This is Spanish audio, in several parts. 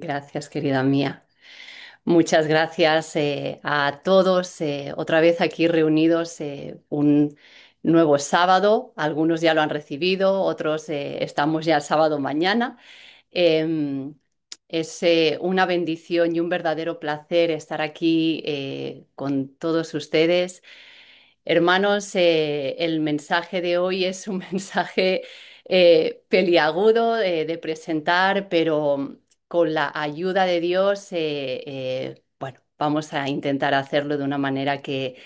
Gracias, querida mía. Muchas gracias a todos, otra vez aquí reunidos un nuevo sábado. Algunos ya lo han recibido, otros estamos ya el sábado mañana. Em, es una bendición y un verdadero placer estar aquí con todos ustedes. Hermanos, el mensaje de hoy es un mensaje peliagudo de presentar, pero con la ayuda de Dios, bueno, vamos a intentar hacerlo de una manera que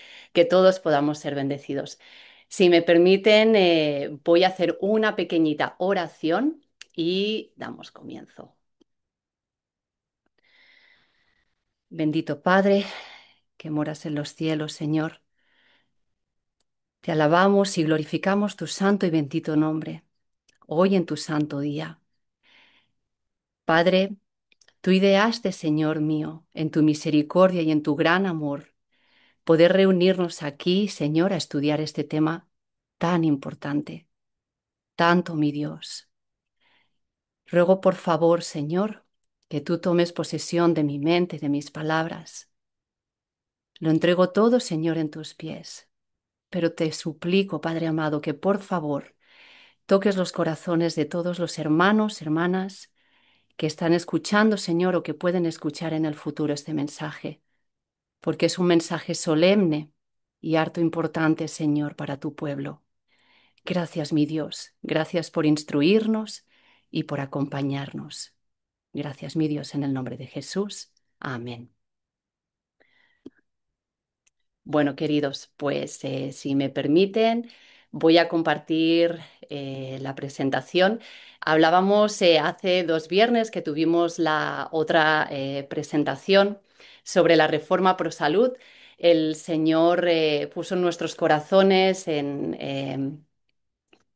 todos podamos ser bendecidos. Si me permiten, voy a hacer una pequeñita oración y damos comienzo. Bendito Padre, que moras en los cielos, Señor, te alabamos y glorificamos tu santo y bendito nombre, hoy en tu santo día. Padre, tú ideaste, Señor mío, en tu misericordia y en tu gran amor, poder reunirnos aquí, Señor, a estudiar este tema tan importante, tanto, mi Dios. Ruego, por favor, Señor, que tú tomes posesión de mi mente, de mis palabras. Lo entrego todo, Señor, en tus pies, pero te suplico, Padre amado, que por favor toques los corazones de todos los hermanos, hermanas, que están escuchando, Señor, o que pueden escuchar en el futuro este mensaje, porque es un mensaje solemne y harto importante, Señor, para tu pueblo. Gracias, mi Dios, gracias por instruirnos y por acompañarnos. Gracias, mi Dios, en el nombre de Jesús. Amén. Bueno, queridos, pues si me permiten, voy a compartir la presentación. Hablábamos hace 2 viernes que tuvimos la otra presentación sobre la reforma pro salud. El Señor puso en nuestros corazones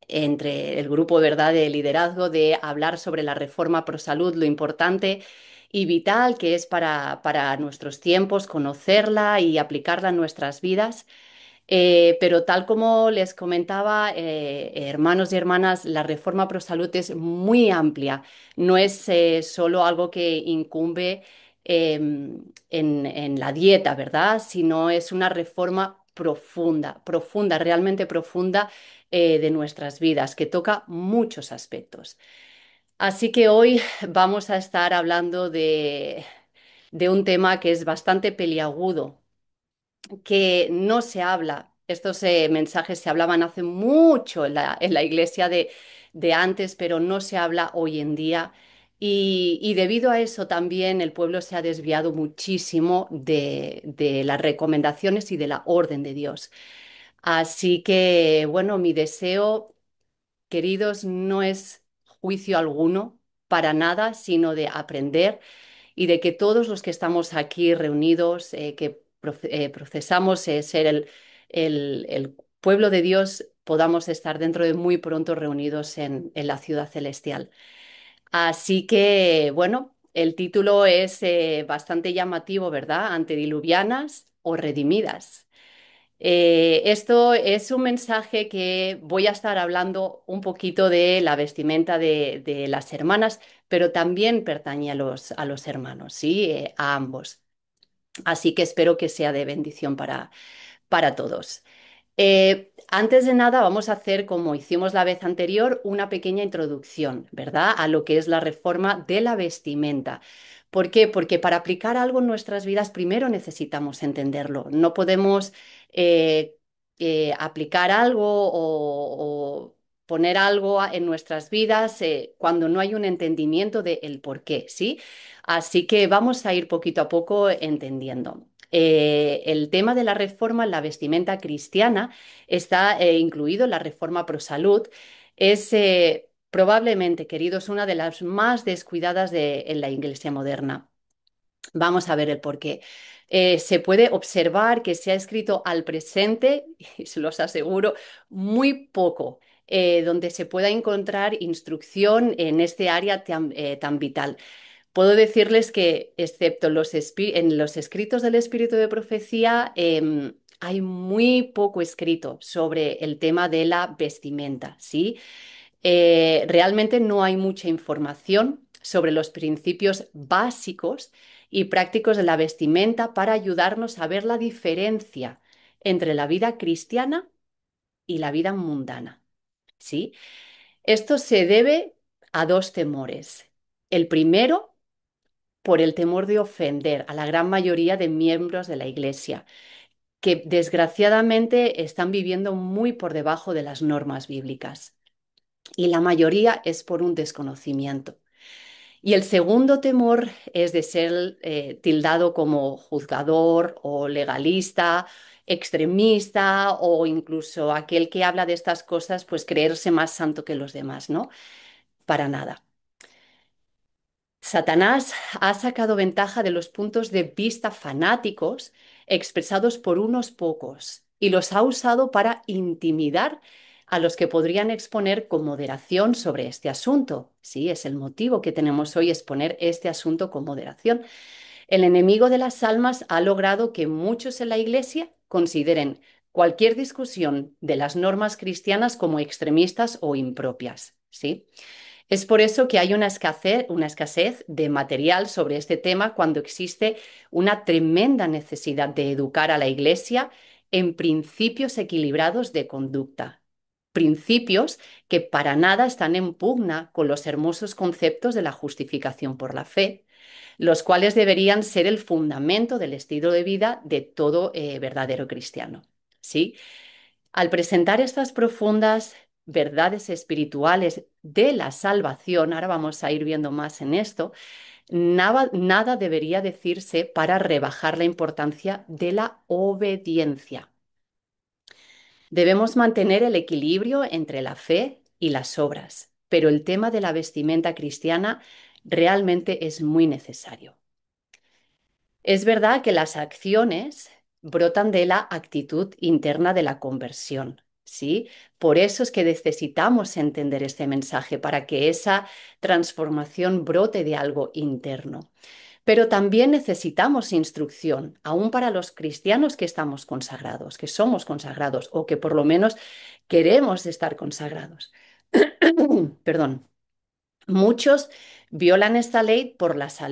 entre el grupo, ¿verdad?, de liderazgo de hablar sobre la reforma pro salud, lo importante y vital que es para nuestros tiempos, conocerla y aplicarla en nuestras vidas. Pero tal como les comentaba, hermanos y hermanas, la reforma pro salud es muy amplia. No es solo algo que incumbe en la dieta, ¿verdad? Sino es una reforma profunda, profunda, realmente profunda de nuestras vidas, que toca muchos aspectos. Así que hoy vamos a estar hablando de un tema que es bastante peliagudo, que no se habla. Estos mensajes se hablaban hace mucho en la iglesia de antes, pero no se habla hoy en día. Y debido a eso también el pueblo se ha desviado muchísimo de las recomendaciones y de la orden de Dios. Así que, bueno, mi deseo, queridos, no es juicio alguno para nada, sino de aprender y de que todos los que estamos aquí reunidos, que procesamos ser el pueblo de Dios, podamos estar dentro de muy pronto reunidos en la ciudad celestial. Así que, bueno, el título es bastante llamativo, ¿verdad? Antediluvianas o redimidas. Esto es un mensaje que voy a estar hablando un poquito de la vestimenta de las hermanas, pero también pertenece a los hermanos, ¿sí? A ambos. Así que espero que sea de bendición para todos. Antes de nada, vamos a hacer, como hicimos la vez anterior, una pequeña introducción, ¿verdad? A lo que es la reforma de la vestimenta. ¿Por qué? Porque para aplicar algo en nuestras vidas, primero necesitamos entenderlo. No podemos eh, aplicar algo o poner algo en nuestras vidas cuando no hay un entendimiento del por qué, ¿sí? Así que vamos a ir poquito a poco entendiendo. El tema de la reforma en la vestimenta cristiana está incluido en la reforma pro salud. Es probablemente, queridos, una de las más descuidadas en la iglesia moderna. Vamos a ver el porqué. Se puede observar que se ha escrito al presente, y se los aseguro, muy poco, donde se pueda encontrar instrucción en este área tan vital. Puedo decirles que, excepto en los escritos del Espíritu de Profecía, hay muy poco escrito sobre el tema de la vestimenta, ¿sí? Realmente no hay mucha información sobre los principios básicos y prácticos de la vestimenta para ayudarnos a ver la diferencia entre la vida cristiana y la vida mundana. ¿Sí? Esto se debe a dos temores. El primero, por el temor de ofender a la gran mayoría de miembros de la Iglesia, que desgraciadamente están viviendo muy por debajo de las normas bíblicas. Y la mayoría es por un desconocimiento. Y el segundo temor es de ser tildado como juzgador o legalista, extremista o incluso aquel que habla de estas cosas, pues creerse más santo que los demás, ¿no? Para nada. Satanás ha sacado ventaja de los puntos de vista fanáticos expresados por unos pocos y los ha usado para intimidar a los que podrían exponer con moderación sobre este asunto. Sí, es el motivo que tenemos hoy, exponer este asunto con moderación. El enemigo de las almas ha logrado que muchos en la Iglesia consideren cualquier discusión de las normas cristianas como extremistas o impropias. ¿Sí? Es por eso que hay una escasez de material sobre este tema cuando existe una tremenda necesidad de educar a la Iglesia en principios equilibrados de conducta. Principios que para nada están en pugna con los hermosos conceptos de la justificación por la fe, los cuales deberían ser el fundamento del estilo de vida de todo verdadero cristiano. ¿Sí? Al presentar estas profundas verdades espirituales de la salvación, ahora vamos a ir viendo más en esto, nada debería decirse para rebajar la importancia de la obediencia. Debemos mantener el equilibrio entre la fe y las obras, pero el tema de la vestimenta cristiana realmente es muy necesario. Es verdad que las acciones brotan de la actitud interna de la conversión, ¿sí? Por eso es que necesitamos entender este mensaje para que esa transformación brote de algo interno. Pero también necesitamos instrucción, aún para los cristianos que estamos consagrados, que somos consagrados o que por lo menos queremos estar consagrados. Perdón. Muchos violan esta ley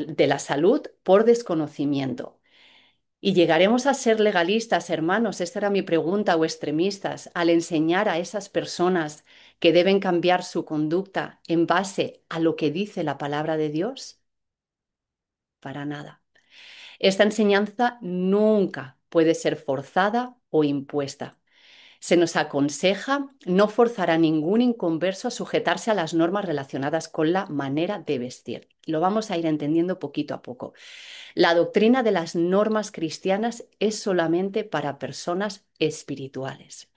de la salud por desconocimiento. ¿Y llegaremos a ser legalistas, hermanos? Esta era mi pregunta, o extremistas, al enseñar a esas personas que deben cambiar su conducta en base a lo que dice la palabra de Dios. Para nada. Esta enseñanza nunca puede ser forzada o impuesta. Se nos aconseja no forzar a ningún inconverso a sujetarse a las normas relacionadas con la manera de vestir. Lo vamos a ir entendiendo poquito a poco. La doctrina de las normas cristianas es solamente para personas espirituales.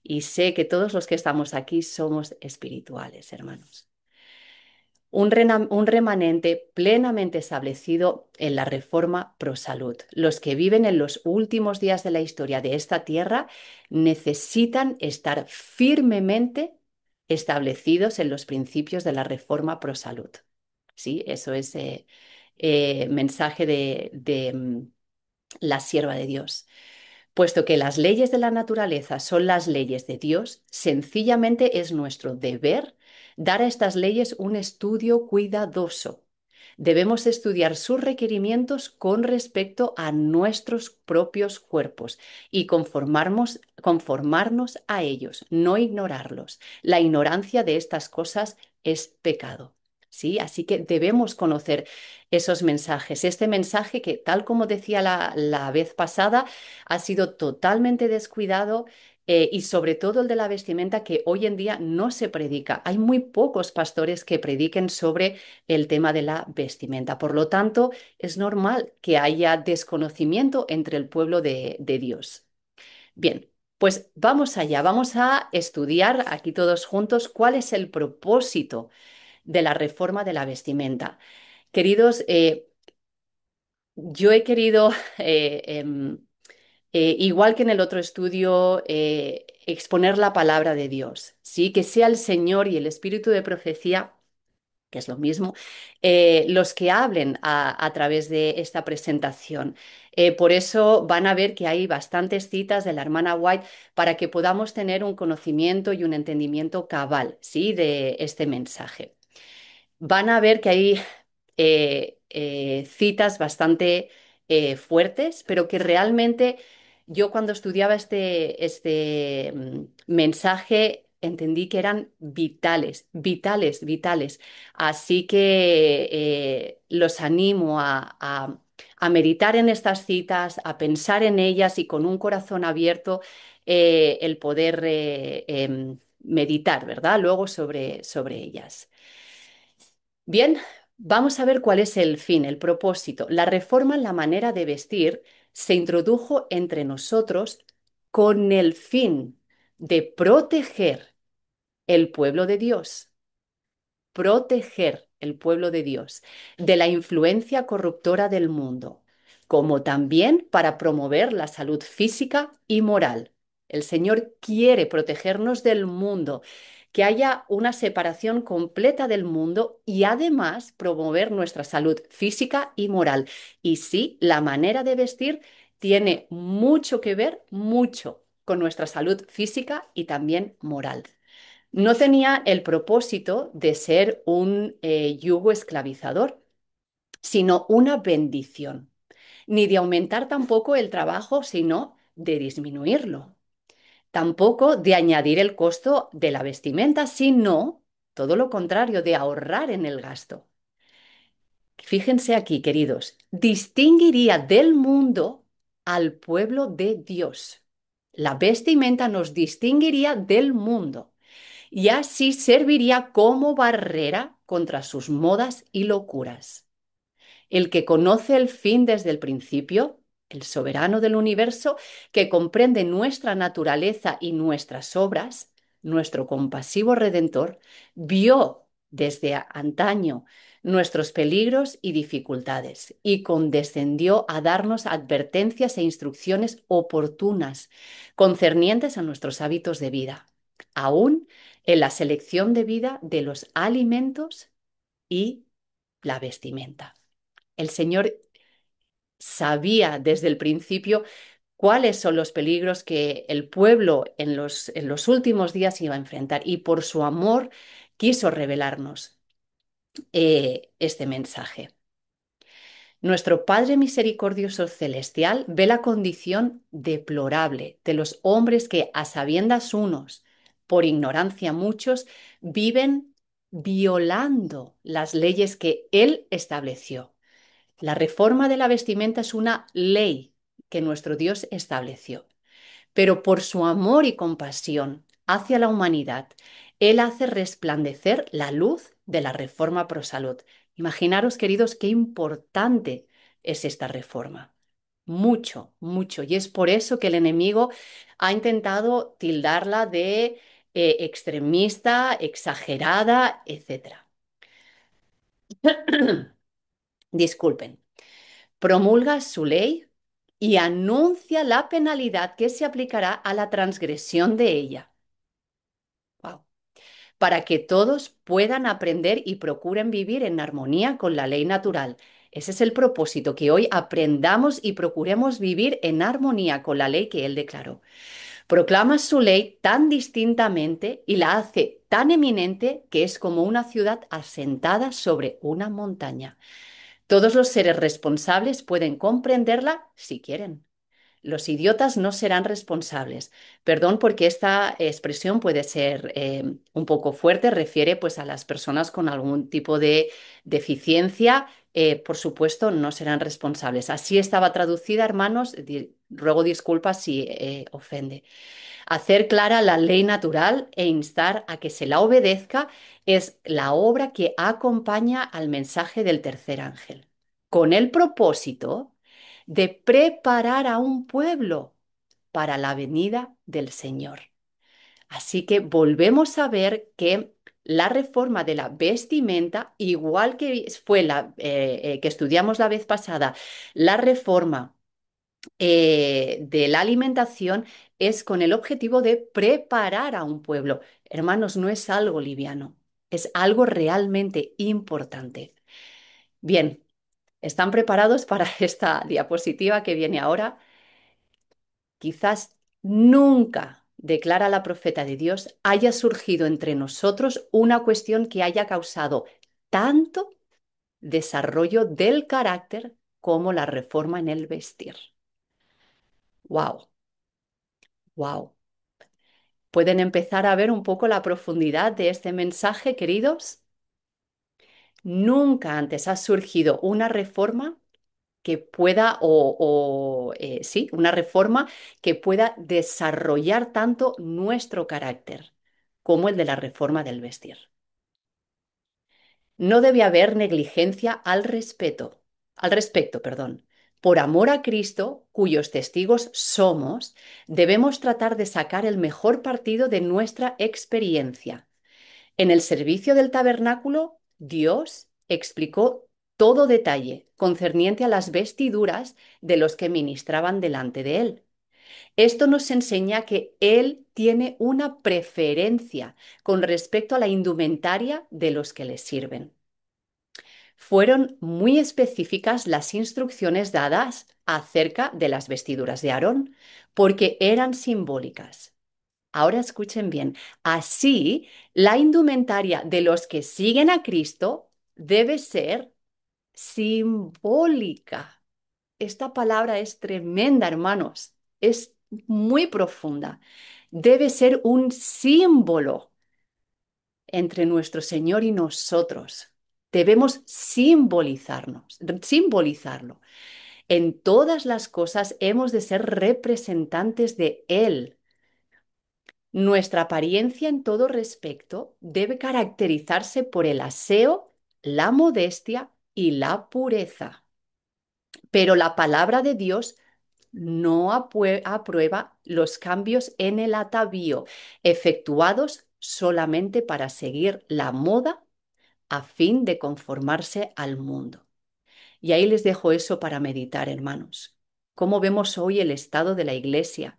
Y sé que todos los que estamos aquí somos espirituales, hermanos. Un remanente plenamente establecido en la reforma pro salud. Los que viven en los últimos días de la historia de esta tierra necesitan estar firmemente establecidos en los principios de la reforma pro salud. Sí, eso es mensaje de la sierva de Dios. Puesto que las leyes de la naturaleza son las leyes de Dios, sencillamente es nuestro deber dar a estas leyes un estudio cuidadoso. Debemos estudiar sus requerimientos con respecto a nuestros propios cuerpos y conformarnos a ellos, no ignorarlos. La ignorancia de estas cosas es pecado. ¿Sí? Así que debemos conocer esos mensajes. Este mensaje que, tal como decía la vez pasada, ha sido totalmente descuidado y sobre todo el de la vestimenta que hoy en día no se predica. Hay muy pocos pastores que prediquen sobre el tema de la vestimenta. Por lo tanto, es normal que haya desconocimiento entre el pueblo de Dios. Bien, pues vamos allá, vamos a estudiar aquí todos juntos cuál es el propósito de la reforma de la vestimenta. Queridos, yo he querido, igual que en el otro estudio, exponer la palabra de Dios, ¿sí? Que sea el Señor y el Espíritu de profecía, que es lo mismo, los que hablen a través de esta presentación. Por eso van a ver que hay bastantes citas de la hermana White para que podamos tener un conocimiento y un entendimiento cabal, ¿sí? De este mensaje. Van a ver que hay citas bastante fuertes, pero que realmente yo cuando estudiaba este mensaje entendí que eran vitales, vitales, vitales. Así que los animo a meditar en estas citas, a pensar en ellas y con un corazón abierto el poder meditar, ¿verdad? Luego sobre ellas. Bien, vamos a ver cuál es el fin, el propósito. La reforma en la manera de vestir se introdujo entre nosotros con el fin de proteger el pueblo de Dios, proteger el pueblo de Dios de la influencia corruptora del mundo, como también para promover la salud física y moral. El Señor quiere protegernos del mundo, que haya una separación completa del mundo y además promover nuestra salud física y moral. Y sí, la manera de vestir tiene mucho que ver, mucho, con nuestra salud física y también moral. No tenía el propósito de ser un yugo esclavizador, sino una bendición, ni de aumentar tampoco el trabajo, sino de disminuirlo. Tampoco de añadir el costo de la vestimenta, sino todo lo contrario, de ahorrar en el gasto. Fíjense aquí, queridos, distinguiría del mundo al pueblo de Dios. La vestimenta nos distinguiría del mundo y así serviría como barrera contra sus modas y locuras. El que conoce el fin desde el principio, el soberano del universo, que comprende nuestra naturaleza y nuestras obras, nuestro compasivo redentor, vio desde antaño nuestros peligros y dificultades y condescendió a darnos advertencias e instrucciones oportunas concernientes a nuestros hábitos de vida, aún en la selección de vida de los alimentos y la vestimenta. El Señor sabía desde el principio cuáles son los peligros que el pueblo en los últimos días iba a enfrentar y por su amor quiso revelarnos este mensaje. Nuestro Padre Misericordioso Celestial ve la condición deplorable de los hombres que, a sabiendas unos, por ignorancia muchos, viven violando las leyes que Él estableció. La reforma de la vestimenta es una ley que nuestro Dios estableció, pero por su amor y compasión hacia la humanidad, Él hace resplandecer la luz de la reforma pro salud. Imaginaros, queridos, qué importante es esta reforma. Mucho, mucho. Y es por eso que el enemigo ha intentado tildarla de extremista, exagerada, etcétera. Disculpen. Promulga su ley y anuncia la penalidad que se aplicará a la transgresión de ella. Wow. Para que todos puedan aprender y procuren vivir en armonía con la ley natural. Ese es el propósito, que hoy aprendamos y procuremos vivir en armonía con la ley que Él declaró. Proclama su ley tan distintamente y la hace tan eminente que es como una ciudad asentada sobre una montaña. Todos los seres responsables pueden comprenderla si quieren. Los idiotas no serán responsables. Perdón porque esta expresión puede ser un poco fuerte, refiere pues a las personas con algún tipo de deficiencia, por supuesto, no serán responsables. Así estaba traducida, hermanos, ruego disculpas si ofende. Hacer clara la ley natural e instar a que se la obedezca es la obra que acompaña al mensaje del tercer ángel, con el propósito de preparar a un pueblo para la venida del Señor. Así que volvemos a ver que la reforma de la vestimenta, igual que fue la que estudiamos la vez pasada, la reforma de la alimentación es con el objetivo de preparar a un pueblo. Hermanos, no es algo liviano, es algo realmente importante. Bien, ¿están preparados para esta diapositiva que viene ahora? Quizás nunca, declara la profeta de Dios, haya surgido entre nosotros una cuestión que haya causado tanto desarrollo del carácter como la reforma en el vestir. ¡Wow! ¡Wow! ¿Pueden empezar a ver un poco la profundidad de este mensaje, queridos? Nunca antes ha surgido una reforma que pueda, sí, una reforma que pueda desarrollar tanto nuestro carácter como el de la reforma del vestir. No debe haber negligencia al respecto, perdón. Por amor a Cristo, cuyos testigos somos, debemos tratar de sacar el mejor partido de nuestra experiencia. En el servicio del tabernáculo, Dios explicó todo detalle concerniente a las vestiduras de los que ministraban delante de él. Esto nos enseña que Él tiene una preferencia con respecto a la indumentaria de los que le sirven. Fueron muy específicas las instrucciones dadas acerca de las vestiduras de Aarón, porque eran simbólicas. Ahora escuchen bien, así la indumentaria de los que siguen a Cristo debe ser simbólica. Esta palabra es tremenda, hermanos, es muy profunda. Debe ser un símbolo entre nuestro Señor y nosotros. Debemos simbolizarlo. En todas las cosas hemos de ser representantes de Él. Nuestra apariencia en todo respecto debe caracterizarse por el aseo, la modestia y la pureza. Pero la palabra de Dios no aprueba los cambios en el atavío, efectuados solamente para seguir la moda a fin de conformarse al mundo. Y ahí les dejo eso para meditar, hermanos. ¿Cómo vemos hoy el estado de la iglesia?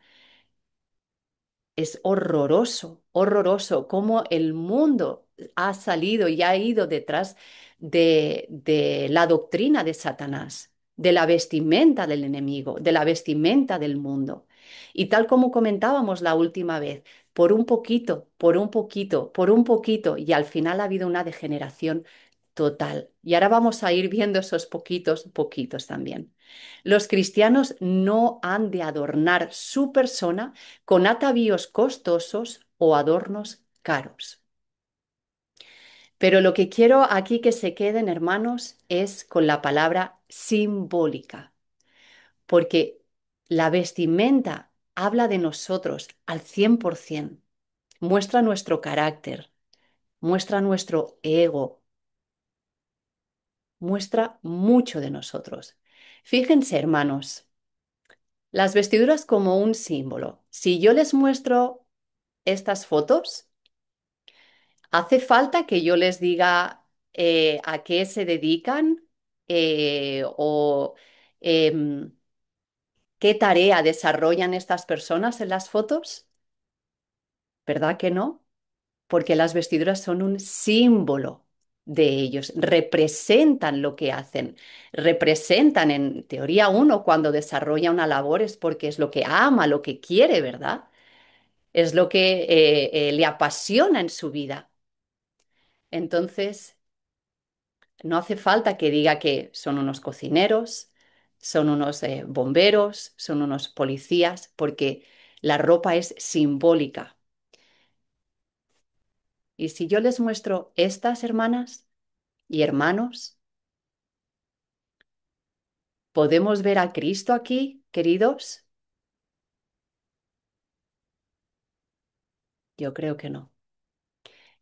Es horroroso, horroroso cómo el mundo ha salido y ha ido detrás de la doctrina de Satanás, de la vestimenta del enemigo, de la vestimenta del mundo. Y tal como comentábamos la última vez, por un poquito, por un poquito, por un poquito, y al final ha habido una degeneración total. Y ahora vamos a ir viendo esos poquitos también. Los cristianos no han de adornar su persona con atavíos costosos o adornos caros. Pero lo que quiero aquí que se queden, hermanos, es con la palabra simbólica, porque la vestimenta habla de nosotros al 100%, muestra nuestro carácter, muestra nuestro ego, muestra mucho de nosotros. Fíjense, hermanos, las vestiduras como un símbolo. Si yo les muestro estas fotos, ¿hace falta que yo les diga a qué se dedican o em, qué tarea desarrollan estas personas en las fotos? ¿Verdad que no? Porque las vestiduras son un símbolo de ellos, representan lo que hacen, representan en teoría uno cuando desarrolla una labor es porque es lo que ama, lo que quiere, ¿verdad? Es lo que le apasiona en su vida. Entonces, no hace falta que diga que son unos cocineros, son unos bomberos, son unos policías, porque la ropa es simbólica. Y si yo les muestro estas hermanas y hermanos, ¿podemos ver a Cristo aquí, queridos? Yo creo que no.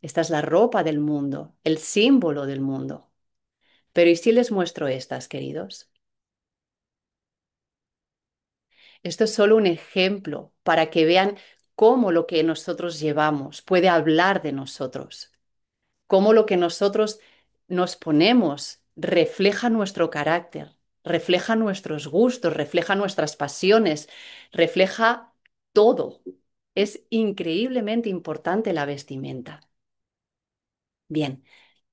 Esta es la ropa del mundo, el símbolo del mundo. Pero ¿y si les muestro estas, queridos? Esto es solo un ejemplo para que vean cómo lo que nosotros llevamos puede hablar de nosotros, cómo lo que nosotros nos ponemos refleja nuestro carácter, refleja nuestros gustos, refleja nuestras pasiones, refleja todo. Es increíblemente importante la vestimenta. Bien,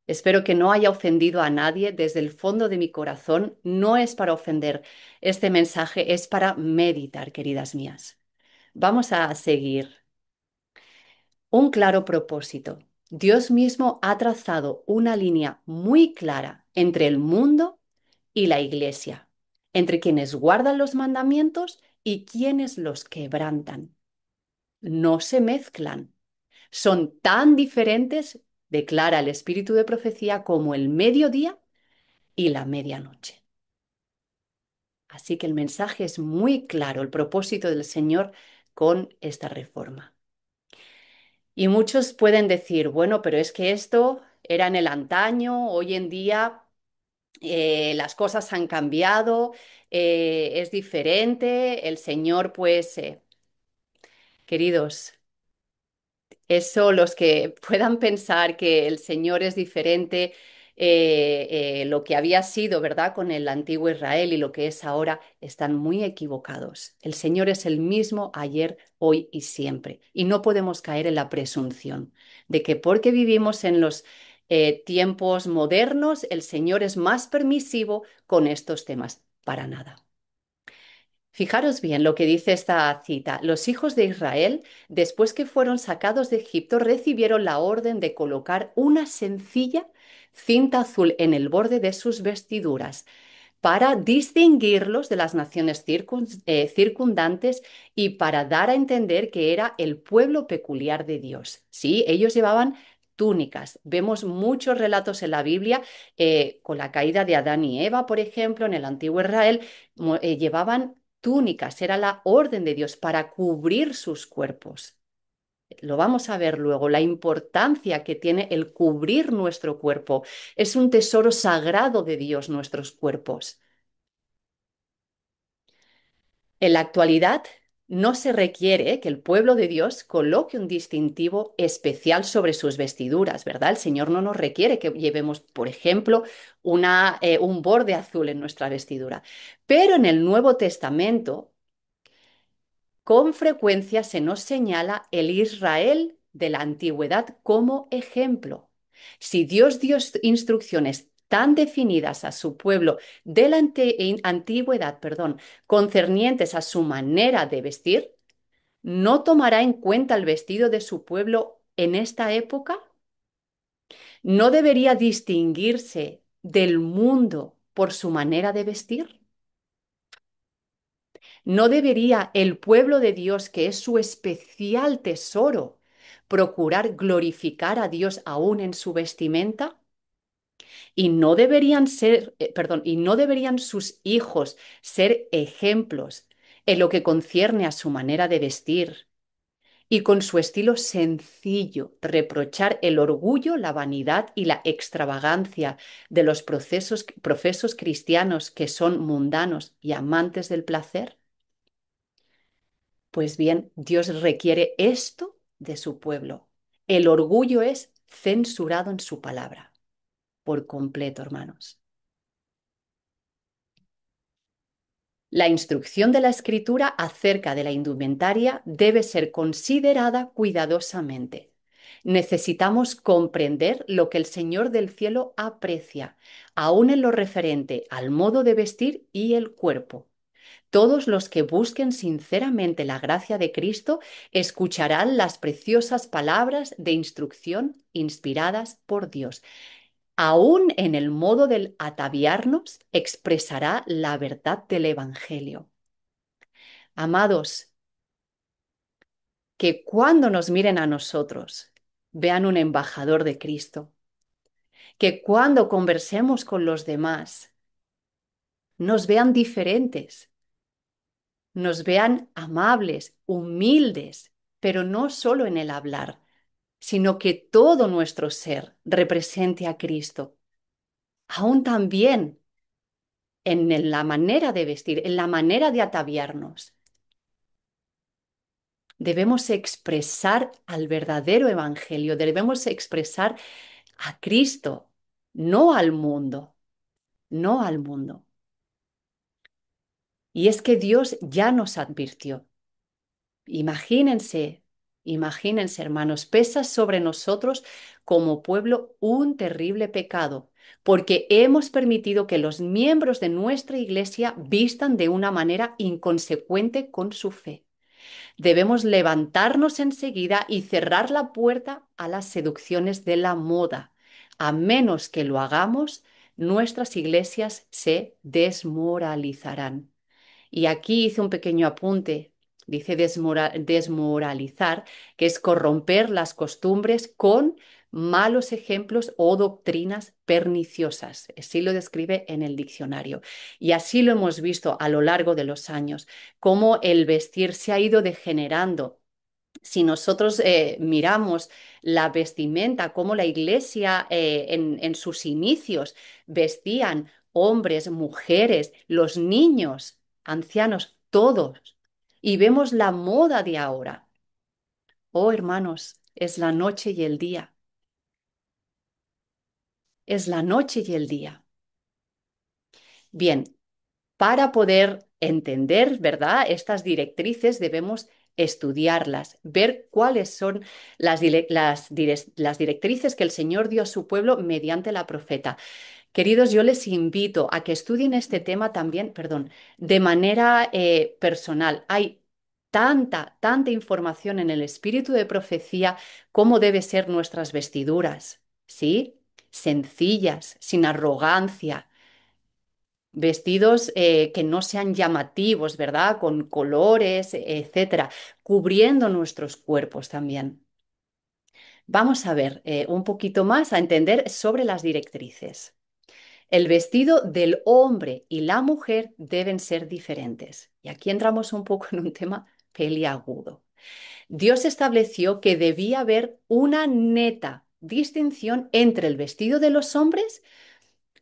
espero que no haya ofendido a nadie desde el fondo de mi corazón. No es para ofender. Este mensaje es para meditar, queridas mías. Vamos a seguir. Un claro propósito. Dios mismo ha trazado una línea muy clara entre el mundo y la iglesia, entre quienes guardan los mandamientos y quienes los quebrantan. No se mezclan. Son tan diferentes, declara el espíritu de profecía, como el mediodía y la medianoche. Así que el mensaje es muy claro, el propósito del Señor con esta reforma. Y muchos pueden decir, bueno, pero es que esto era en el antaño, hoy en día las cosas han cambiado, es diferente, el Señor, pues, queridos, eso, los que puedan pensar que el Señor es diferente, lo que había sido, ¿verdad?, con el antiguo Israel y lo que es ahora, están muy equivocados. El Señor es el mismo ayer, hoy y siempre. Y no podemos caer en la presunción de que porque vivimos en los tiempos modernos, el Señor es más permisivo con estos temas. Para nada. Fijaros bien lo que dice esta cita. Los hijos de Israel, después que fueron sacados de Egipto, recibieron la orden de colocar una sencilla cinta azul en el borde de sus vestiduras para distinguirlos de las naciones circundantes y para dar a entender que era el pueblo peculiar de Dios. Sí, ellos llevaban túnicas. Vemos muchos relatos en la Biblia, con la caída de Adán y Eva, por ejemplo, en el antiguo Israel, llevaban túnicas, era la orden de Dios para cubrir sus cuerpos. Lo vamos a ver luego, la importancia que tiene el cubrir nuestro cuerpo. Es un tesoro sagrado de Dios, nuestros cuerpos. En la actualidad, no se requiere que el pueblo de Dios coloque un distintivo especial sobre sus vestiduras, ¿verdad? El Señor no nos requiere que llevemos, por ejemplo, un borde azul en nuestra vestidura. Pero en el Nuevo Testamento, con frecuencia se nos señala el Israel de la antigüedad como ejemplo. Si Dios dio instrucciones tan definidas a su pueblo de la antigüedad, perdón, concernientes a su manera de vestir, ¿no tomará en cuenta el vestido de su pueblo en esta época? ¿No debería distinguirse del mundo por su manera de vestir? ¿No debería el pueblo de Dios, que es su especial tesoro, procurar glorificar a Dios aún en su vestimenta? Y no deberían ser, perdón, y no deberían sus hijos ser ejemplos en lo que concierne a su manera de vestir y con su estilo sencillo reprochar el orgullo, la vanidad y la extravagancia de los profesos cristianos que son mundanos y amantes del placer? Pues bien, Dios requiere esto de su pueblo. El orgullo es censurado en su palabra, por completo, hermanos. La instrucción de la Escritura acerca de la indumentaria debe ser considerada cuidadosamente. Necesitamos comprender lo que el Señor del cielo aprecia, aun en lo referente al modo de vestir y el cuerpo. Todos los que busquen sinceramente la gracia de Cristo escucharán las preciosas palabras de instrucción inspiradas por Dios. Aún en el modo del ataviarnos expresará la verdad del Evangelio. Amados, que cuando nos miren a nosotros, vean un embajador de Cristo. Que cuando conversemos con los demás, nos vean diferentes, nos vean amables, humildes, pero no solo en el hablar, sino que todo nuestro ser represente a Cristo. Aún también en la manera de vestir, en la manera de ataviarnos. Debemos expresar al verdadero evangelio, debemos expresar a Cristo, no al mundo, no al mundo. Y es que Dios ya nos advirtió. Imagínense, imagínense, hermanos, pesa sobre nosotros como pueblo un terrible pecado, porque hemos permitido que los miembros de nuestra iglesia vistan de una manera inconsecuente con su fe. Debemos levantarnos enseguida y cerrar la puerta a las seducciones de la moda. A menos que lo hagamos, nuestras iglesias se desmoralizarán. Y aquí hice un pequeño apunte. Dice desmoralizar, que es corromper las costumbres con malos ejemplos o doctrinas perniciosas. Así lo describe en el diccionario. Y así lo hemos visto a lo largo de los años, cómo el vestir se ha ido degenerando. Si nosotros miramos la vestimenta, cómo la iglesia en sus inicios vestían hombres, mujeres, los niños, ancianos, todos, y vemos la moda de ahora. Oh, hermanos, es la noche y el día, es la noche y el día. Bien, para poder entender, ¿verdad? Estas directrices debemos estudiarlas, ver cuáles son las directrices que el Señor dio a su pueblo mediante la profeta. Queridos, yo les invito a que estudien este tema también, perdón, de manera personal. Hay tanta información en el espíritu de profecía, cómo deben ser nuestras vestiduras, ¿sí? Sencillas, sin arrogancia, vestidos que no sean llamativos, ¿verdad? Con colores, etcétera, cubriendo nuestros cuerpos también. Vamos a ver un poquito más, a entender sobre las directrices. El vestido del hombre y la mujer deben ser diferentes. Y aquí entramos un poco en un tema peliagudo. Dios estableció que debía haber una neta distinción entre el vestido de los hombres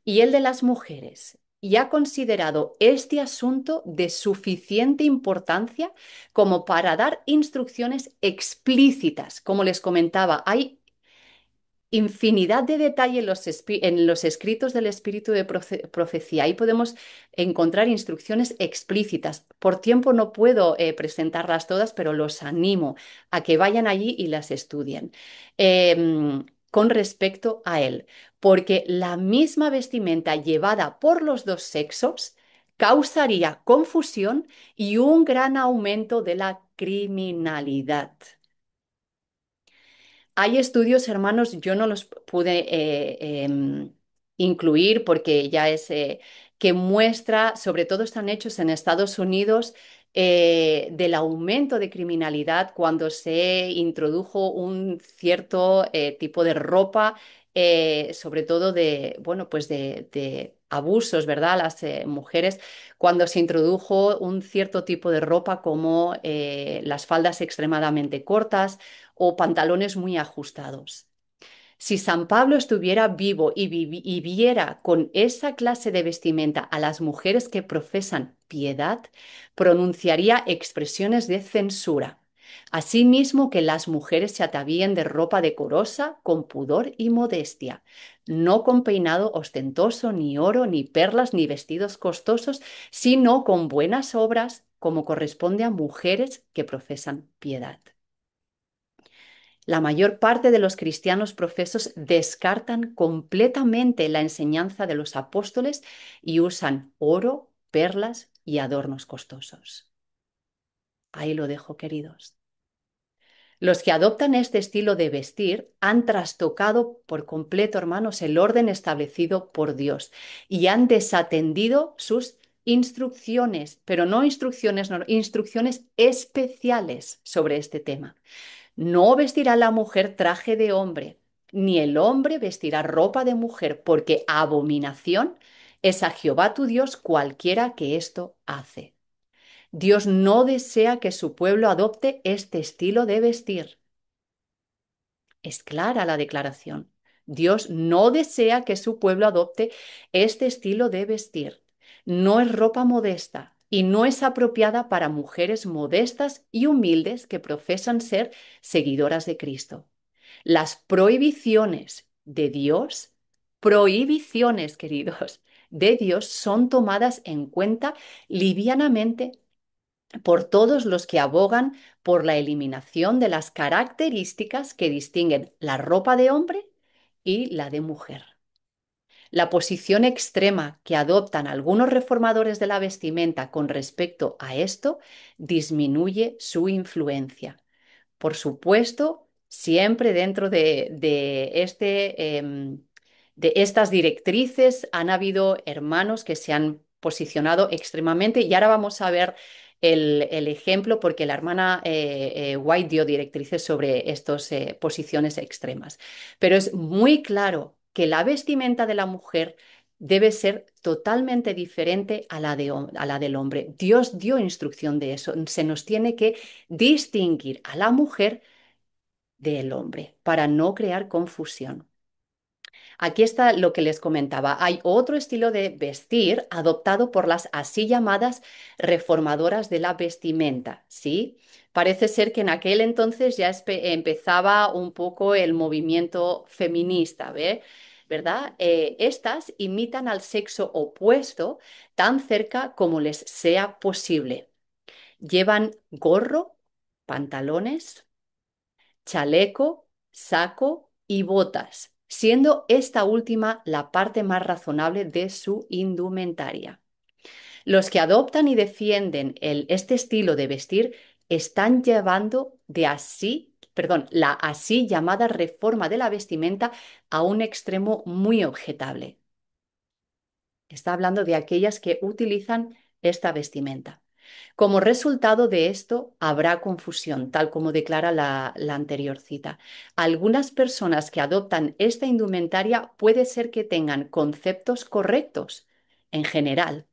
y el de las mujeres, y ha considerado este asunto de suficiente importancia como para dar instrucciones explícitas. Como les comentaba, hay infinidad de detalle en los escritos del espíritu de profecía. Ahí podemos encontrar instrucciones explícitas. Por tiempo no puedo presentarlas todas, pero los animo a que vayan allí y las estudien. Con respecto a él, porque la misma vestimenta llevada por los dos sexos causaría confusión y un gran aumento de la criminalidad. Hay estudios, hermanos, yo no los pude incluir porque ya es que muestra, sobre todo están hechos en Estados Unidos, del aumento de criminalidad cuando se introdujo un cierto tipo de ropa, sobre todo de, bueno, pues de abusos, ¿verdad? A las mujeres, cuando se introdujo un cierto tipo de ropa como las faldas extremadamente cortas o pantalones muy ajustados. Si San Pablo estuviera vivo y viera con esa clase de vestimenta a las mujeres que profesan piedad, pronunciaría expresiones de censura. Asimismo que las mujeres se atavíen de ropa decorosa, con pudor y modestia, no con peinado ostentoso, ni oro, ni perlas, ni vestidos costosos, sino con buenas obras, como corresponde a mujeres que profesan piedad. La mayor parte de los cristianos profesos descartan completamente la enseñanza de los apóstoles y usan oro, perlas y adornos costosos. Ahí lo dejo, queridos. Los que adoptan este estilo de vestir han trastocado por completo, hermanos, el orden establecido por Dios y han desatendido sus instrucciones, pero no instrucciones, no, instrucciones especiales sobre este tema. No vestirá la mujer traje de hombre, ni el hombre vestirá ropa de mujer, porque abominación es a Jehová tu Dios cualquiera que esto hace. Dios no desea que su pueblo adopte este estilo de vestir. Es clara la declaración. Dios no desea que su pueblo adopte este estilo de vestir. No es ropa modesta y no es apropiada para mujeres modestas y humildes que profesan ser seguidoras de Cristo. Las prohibiciones, queridos, de Dios son tomadas en cuenta livianamente por todos los que abogan por la eliminación de las características que distinguen la ropa de hombre y la de mujer. La posición extrema que adoptan algunos reformadores de la vestimenta con respecto a esto disminuye su influencia. Por supuesto, siempre dentro de estas directrices han habido hermanos que se han posicionado extremadamente y ahora vamos a ver el ejemplo porque la hermana White dio directrices sobre estas posiciones extremas. Pero es muy claro que la vestimenta de la mujer debe ser totalmente diferente a a la del hombre. Dios dio instrucción de eso. Se nos tiene que distinguir a la mujer del hombre para no crear confusión. Aquí está lo que les comentaba. Hay otro estilo de vestir adoptado por las así llamadas reformadoras de la vestimenta, ¿sí? Parece ser que en aquel entonces ya empezaba un poco el movimiento feminista, ¿verdad? Estas imitan al sexo opuesto tan cerca como les sea posible. Llevan gorro, pantalones, chaleco, saco y botas, siendo esta última la parte más razonable de su indumentaria. Los que adoptan y defienden este estilo de vestir están llevando la así llamada reforma de la vestimenta a un extremo muy objetable. Está hablando de aquellas que utilizan esta vestimenta. Como resultado de esto, habrá confusión, tal como declara la anterior cita. Algunas personas que adoptan esta indumentaria puede ser que tengan conceptos correctos, en general,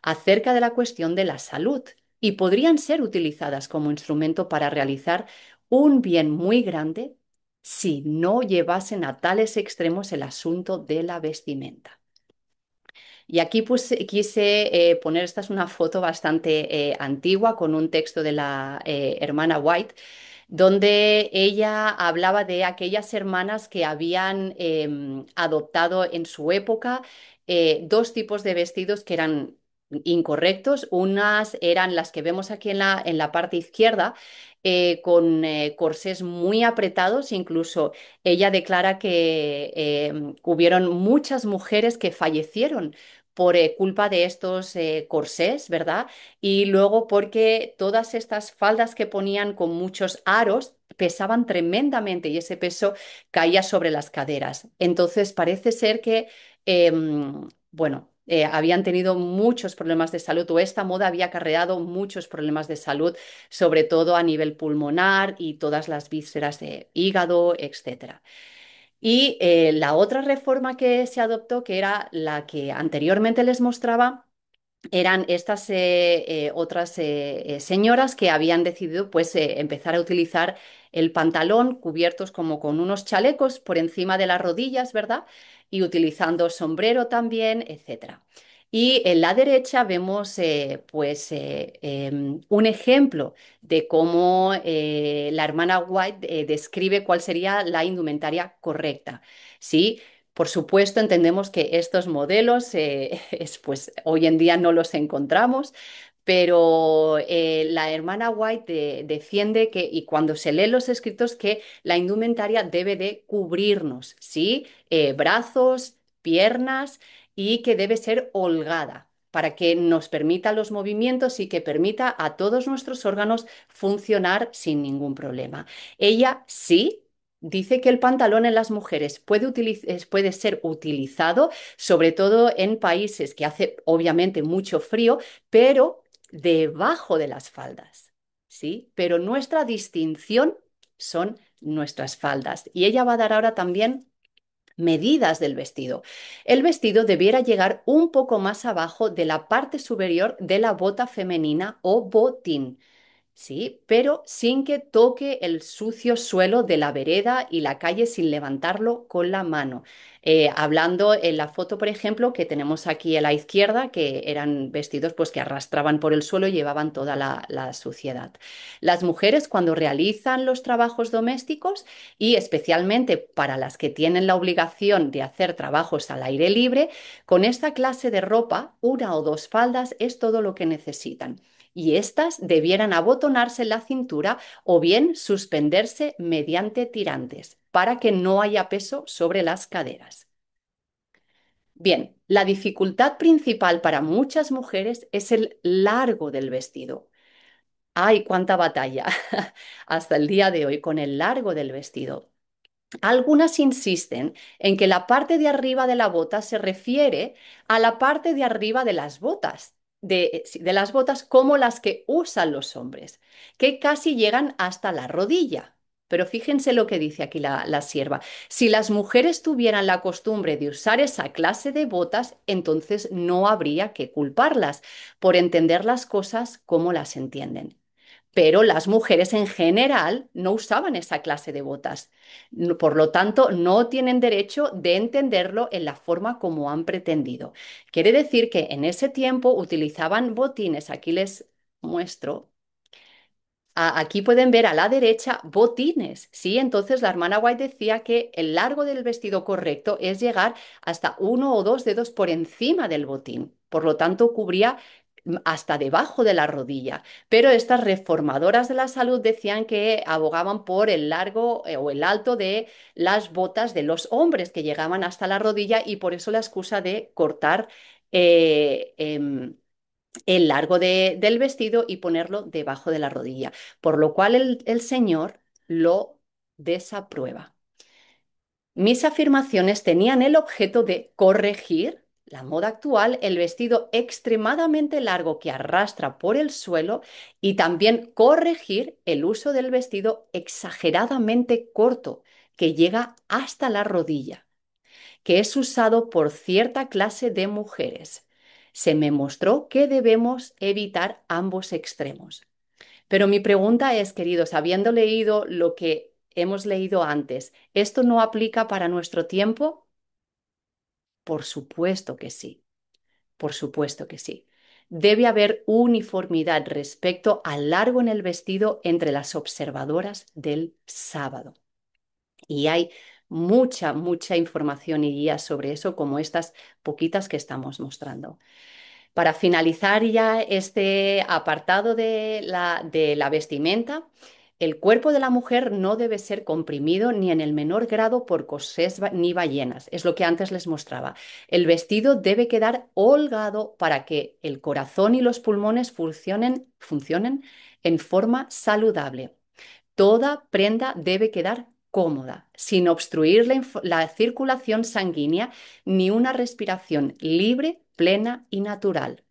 acerca de la cuestión de la salud y podrían ser utilizadas como instrumento para realizar un bien muy grande si no llevasen a tales extremos el asunto de la vestimenta. Y aquí pues, quise poner, esta es una foto bastante antigua con un texto de la hermana White, donde ella hablaba de aquellas hermanas que habían adoptado en su época dos tipos de vestidos que eran incorrectos. Unas eran las que vemos aquí en la parte izquierda, con corsés muy apretados, incluso ella declara que hubieron muchas mujeres que fallecieron por culpa de estos corsés, ¿verdad? Y luego porque todas estas faldas que ponían con muchos aros pesaban tremendamente y ese peso caía sobre las caderas. Entonces parece ser que, bueno, habían tenido muchos problemas de salud o esta moda había acarreado muchos problemas de salud, sobre todo a nivel pulmonar y todas las vísceras de hígado, etcétera. Y la otra reforma que se adoptó, que era la que anteriormente les mostraba, eran estas otras señoras que habían decidido pues empezar a utilizar el pantalón cubiertos como con unos chalecos por encima de las rodillas, ¿verdad? Y utilizando sombrero también, etcétera. Y en la derecha vemos pues un ejemplo de cómo la hermana White describe cuál sería la indumentaria correcta. ¿Sí? Por supuesto, entendemos que estos modelos, pues, hoy en día no los encontramos, pero la hermana White defiende que, y cuando se leen los escritos, que la indumentaria debe de cubrirnos, ¿sí? Brazos, piernas y que debe ser holgada para que nos permita los movimientos y que permita a todos nuestros órganos funcionar sin ningún problema. Ella sí dice que el pantalón en las mujeres puede ser utilizado, sobre todo en países que hace obviamente mucho frío, pero debajo de las faldas, ¿sí? Pero nuestra distinción son nuestras faldas. Y ella va a dar ahora también medidas del vestido. El vestido debiera llegar un poco más abajo de la parte superior de la bota femenina o botín. Sí, pero sin que toque el sucio suelo de la vereda y la calle sin levantarlo con la mano. Hablando en la foto, por ejemplo, que tenemos aquí a la izquierda, que eran vestidos pues, que arrastraban por el suelo y llevaban toda la suciedad. Las mujeres cuando realizan los trabajos domésticos y especialmente para las que tienen la obligación de hacer trabajos al aire libre, con esta clase de ropa, una o dos faldas es todo lo que necesitan y éstas debieran abotonarse en la cintura o bien suspenderse mediante tirantes para que no haya peso sobre las caderas. Bien, la dificultad principal para muchas mujeres es el largo del vestido. ¡Ay, cuánta batalla! Hasta el día de hoy con el largo del vestido. Algunas insisten en que la parte de arriba de la bota se refiere a la parte de arriba de las botas, sí, de las botas como las que usan los hombres, que casi llegan hasta la rodilla. Pero fíjense lo que dice aquí la sierva. Si las mujeres tuvieran la costumbre de usar esa clase de botas, entonces no habría que culparlas por entender las cosas como las entienden. Pero las mujeres en general no usaban esa clase de botas. Por lo tanto, no tienen derecho de entenderlo en la forma como han pretendido. Quiere decir que en ese tiempo utilizaban botines. Aquí les muestro. Aquí pueden ver a la derecha botines, ¿sí? Entonces la hermana White decía que el largo del vestido correcto es llegar hasta 1 o 2 dedos por encima del botín. Por lo tanto, cubría hasta debajo de la rodilla. Pero estas reformadoras de la salud decían que abogaban por el largo o el alto de las botas de los hombres que llegaban hasta la rodilla y por eso la excusa de cortar el largo del vestido y ponerlo debajo de la rodilla, por lo cual el Señor lo desaprueba. Mis afirmaciones tenían el objeto de corregir la moda actual, el vestido extremadamente largo que arrastra por el suelo y también corregir el uso del vestido exageradamente corto que llega hasta la rodilla, que es usado por cierta clase de mujeres. Se me mostró que debemos evitar ambos extremos. Pero mi pregunta es, queridos, habiendo leído lo que hemos leído antes, ¿esto no aplica para nuestro tiempo? Por supuesto que sí, por supuesto que sí. Debe haber uniformidad respecto al largo en el vestido entre las observadoras del sábado. Y hay mucha, mucha información y guías sobre eso, como estas poquitas que estamos mostrando. Para finalizar ya este apartado de la vestimenta, el cuerpo de la mujer no debe ser comprimido ni en el menor grado por corsés ni ballenas. Es lo que antes les mostraba. El vestido debe quedar holgado para que el corazón y los pulmones funcionen en forma saludable. Toda prenda debe quedar cómoda, sin obstruir la circulación sanguínea ni una respiración libre, plena y natural.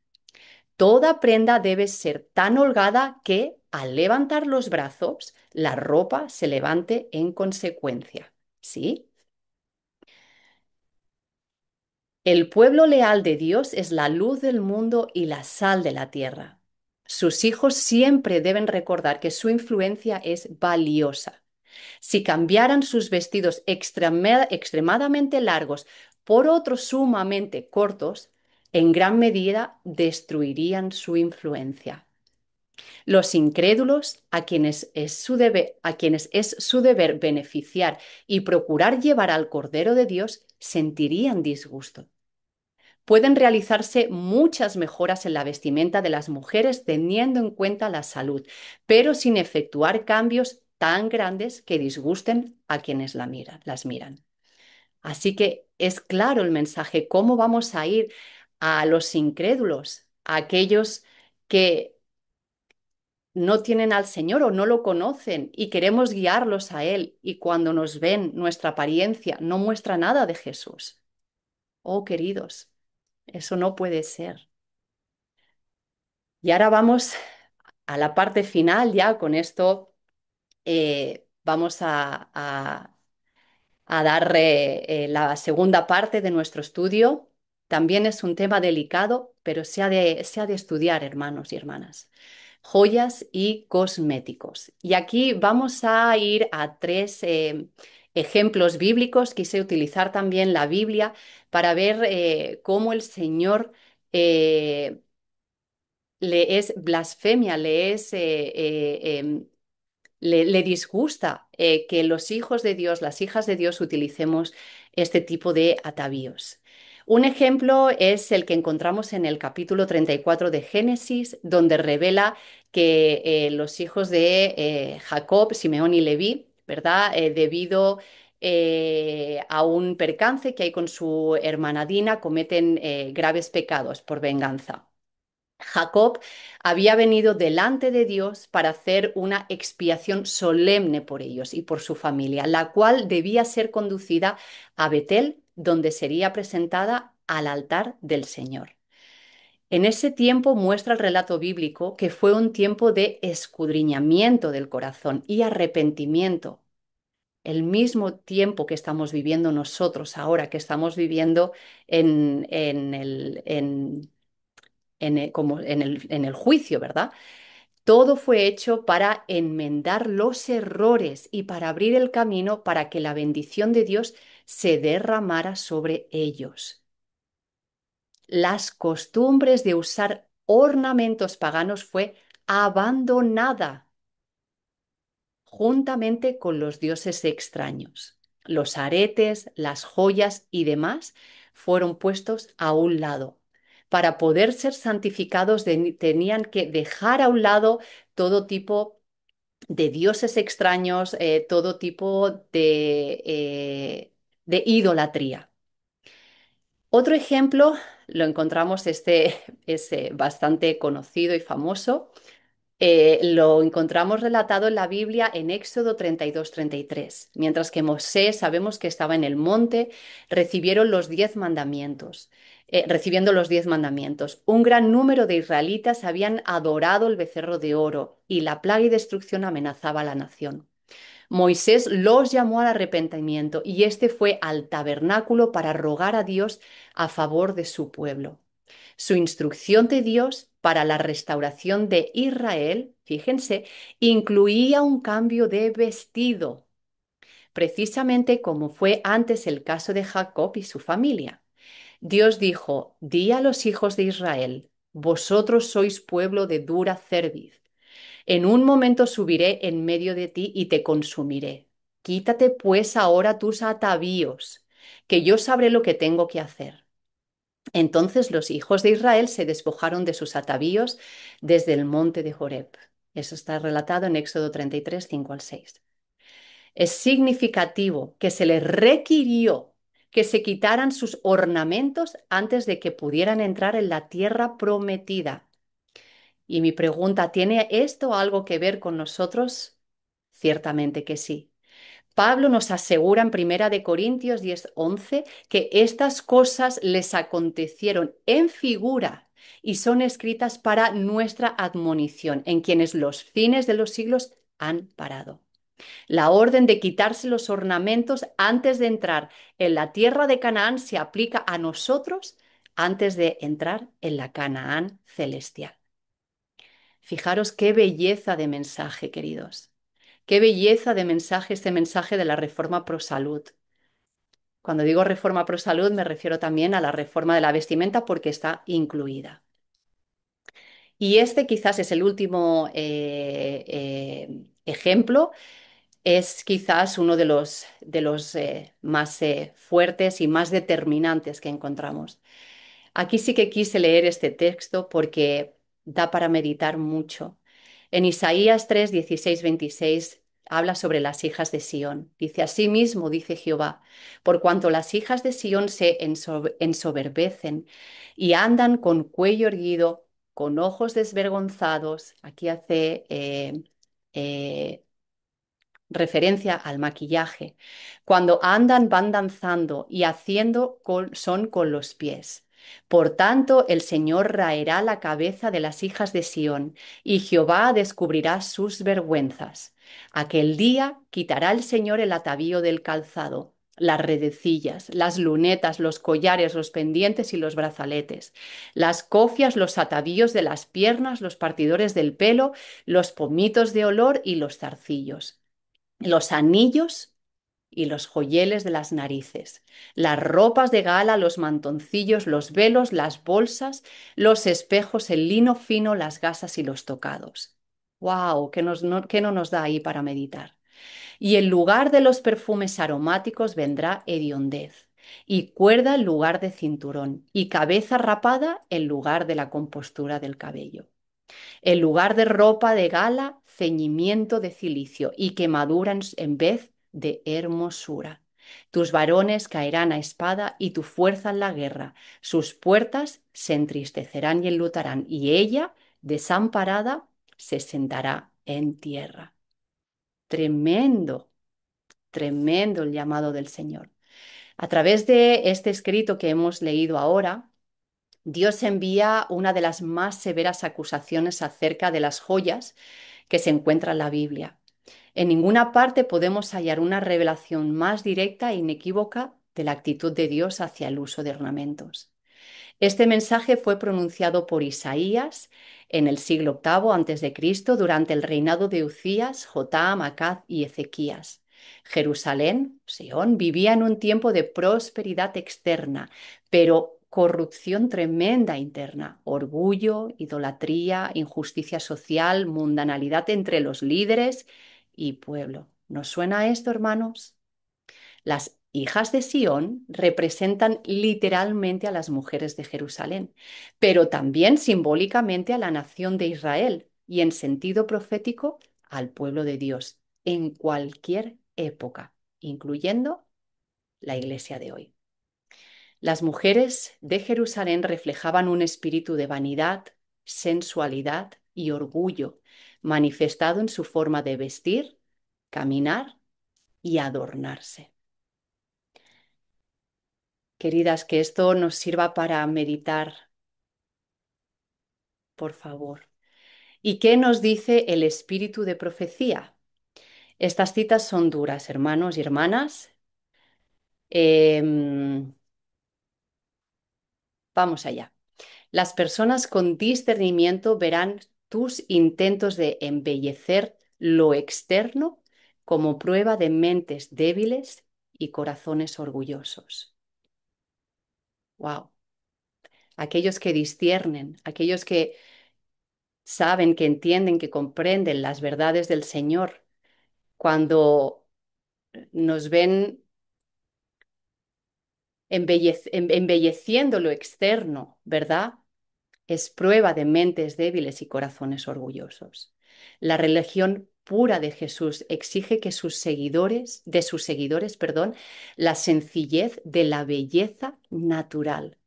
Toda prenda debe ser tan holgada que, al levantar los brazos, la ropa se levante en consecuencia. ¿Sí? El pueblo leal de Dios es la luz del mundo y la sal de la tierra. Sus hijos siempre deben recordar que su influencia es valiosa. Si cambiaran sus vestidos extremadamente largos por otros sumamente cortos, en gran medida destruirían su influencia. Los incrédulos, a quienes es su deber beneficiar y procurar llevar al Cordero de Dios, sentirían disgusto. Pueden realizarse muchas mejoras en la vestimenta de las mujeres teniendo en cuenta la salud, pero sin efectuar cambios tan grandes que disgusten a quienes las miran. Así que es claro el mensaje, cómo vamos a ir a los incrédulos, a aquellos que no tienen al Señor o no lo conocen y queremos guiarlos a Él y cuando nos ven nuestra apariencia no muestra nada de Jesús. Oh, queridos, eso no puede ser. Y ahora vamos a la parte final, ya con esto vamos a dar la segunda parte de nuestro estudio. También es un tema delicado, pero se ha de estudiar, hermanos y hermanas. Joyas y cosméticos. Y aquí vamos a ir a tres ejemplos bíblicos. Quise utilizar también la Biblia para ver cómo el Señor le es blasfemia, le disgusta que los hijos de Dios, las hijas de Dios, utilicemos este tipo de atavíos. Un ejemplo es el que encontramos en el capítulo 34 de Génesis, donde revela que los hijos de Jacob, Simeón y Leví, ¿verdad? Debido a un percance que hay con su hermana Dina, cometen graves pecados por venganza. Jacob había venido delante de Dios para hacer una expiación solemne por ellos y por su familia, la cual debía ser conducida a Betel, donde sería presentada al altar del Señor. En ese tiempo muestra el relato bíblico que fue un tiempo de escudriñamiento del corazón y arrepentimiento. El mismo tiempo que estamos viviendo nosotros ahora, que estamos viviendo como en el juicio, ¿verdad? Todo fue hecho para enmendar los errores y para abrir el camino para que la bendición de Dios se derramara sobre ellos. Las costumbres de usar ornamentos paganos fue abandonada juntamente con los dioses extraños. Los aretes, las joyas y demás fueron puestos a un lado. Para poder ser santificados tenían que dejar a un lado todo tipo de dioses extraños, todo tipo de idolatría. Otro ejemplo lo encontramos, este es bastante conocido y famoso. Lo encontramos relatado en la Biblia en Éxodo 32-33. Mientras que Moisés sabemos que estaba en el monte, recibieron los 10 mandamientos. Recibiendo los 10 mandamientos, un gran número de israelitas habían adorado el becerro de oro y la plaga y destrucción amenazaba a la nación. Moisés los llamó al arrepentimiento y este fue al tabernáculo para rogar a Dios a favor de su pueblo. Su instrucción de Dios para la restauración de Israel, fíjense, incluía un cambio de vestido, precisamente como fue antes el caso de Jacob y su familia. Dios dijo: Di a los hijos de Israel, vosotros sois pueblo de dura cerviz. En un momento subiré en medio de ti y te consumiré. Quítate pues ahora tus atavíos, que yo sabré lo que tengo que hacer. Entonces los hijos de Israel se despojaron de sus atavíos desde el monte de Horeb. Eso está relatado en Éxodo 33, 5 al 6. Es significativo que se les requirió que se quitaran sus ornamentos antes de que pudieran entrar en la tierra prometida. Y mi pregunta, ¿tiene esto algo que ver con nosotros? Ciertamente que sí. Pablo nos asegura en Primera de Corintios 10:11 que estas cosas les acontecieron en figura y son escritas para nuestra admonición, en quienes los fines de los siglos han parado. La orden de quitarse los ornamentos antes de entrar en la tierra de Canaán se aplica a nosotros antes de entrar en la Canaán celestial. Fijaros qué belleza de mensaje, queridos. Qué belleza de mensaje este mensaje de la reforma pro salud. Cuando digo reforma pro salud me refiero también a la reforma de la vestimenta porque está incluida. Y este quizás es el último ejemplo, es quizás uno de los más fuertes y más determinantes que encontramos. Aquí sí que quise leer este texto porque da para meditar mucho. En Isaías 3, 16, 26 habla sobre las hijas de Sión. Dice: Asimismo, dice Jehová, por cuanto las hijas de Sión se ensoberbecen y andan con cuello erguido, con ojos desvergonzados. Aquí hace eh, referencia al maquillaje. Cuando andan van danzando y haciendo son con los pies. Por tanto, el Señor raerá la cabeza de las hijas de Sión, y Jehová descubrirá sus vergüenzas. Aquel día quitará el Señor el atavío del calzado, las redecillas, las lunetas, los collares, los pendientes y los brazaletes, las cofias, los atavíos de las piernas, los partidores del pelo, los pomitos de olor y los zarcillos, los anillos y los joyeles de las narices, las ropas de gala, los mantoncillos, los velos, las bolsas, los espejos, el lino fino, las gasas y los tocados. ¡Wow! ¿Qué no nos da ahí para meditar? Y en lugar de los perfumes aromáticos vendrá hediondez, y cuerda en lugar de cinturón, y cabeza rapada en lugar de la compostura del cabello. En lugar de ropa de gala, ceñimiento de cilicio y quemadura en vez de hermosura. Tus varones caerán a espada y tu fuerza en la guerra. Sus puertas se entristecerán y enlutarán, y ella, desamparada, se sentará en tierra. Tremendo, tremendo el llamado del Señor. A través de este escrito que hemos leído ahora, Dios envía una de las más severas acusaciones acerca de las joyas que se encuentra en la Biblia. En ninguna parte podemos hallar una revelación más directa e inequívoca de la actitud de Dios hacia el uso de ornamentos. Este mensaje fue pronunciado por Isaías en el siglo octavo antes de Cristo durante el reinado de Uzías, Jotam, Acaz y Ezequías. Jerusalén, Sion, vivía en un tiempo de prosperidad externa, pero corrupción tremenda interna, orgullo, idolatría, injusticia social, mundanalidad entre los líderes y pueblo. ¿Nos suena esto, hermanos? Las hijas de Sión representan literalmente a las mujeres de Jerusalén, pero también simbólicamente a la nación de Israel y en sentido profético al pueblo de Dios en cualquier época, incluyendo la iglesia de hoy. Las mujeres de Jerusalén reflejaban un espíritu de vanidad, sensualidad y orgullo, manifestado en su forma de vestir, caminar y adornarse. Queridas, que esto nos sirva para meditar, por favor. ¿Y qué nos dice el espíritu de profecía? Estas citas son duras, hermanos y hermanas. Em, Vamos allá. Las personas con discernimiento verán tus intentos de embellecer lo externo como prueba de mentes débiles y corazones orgullosos. Wow. Aquellos que disciernen, aquellos que saben, que entienden, que comprenden las verdades del Señor, cuando nos ven embelleciendo lo externo, ¿verdad? Es prueba de mentes débiles y corazones orgullosos. La religión pura de Jesús exige que sus seguidores, perdón, la sencillez de la belleza natural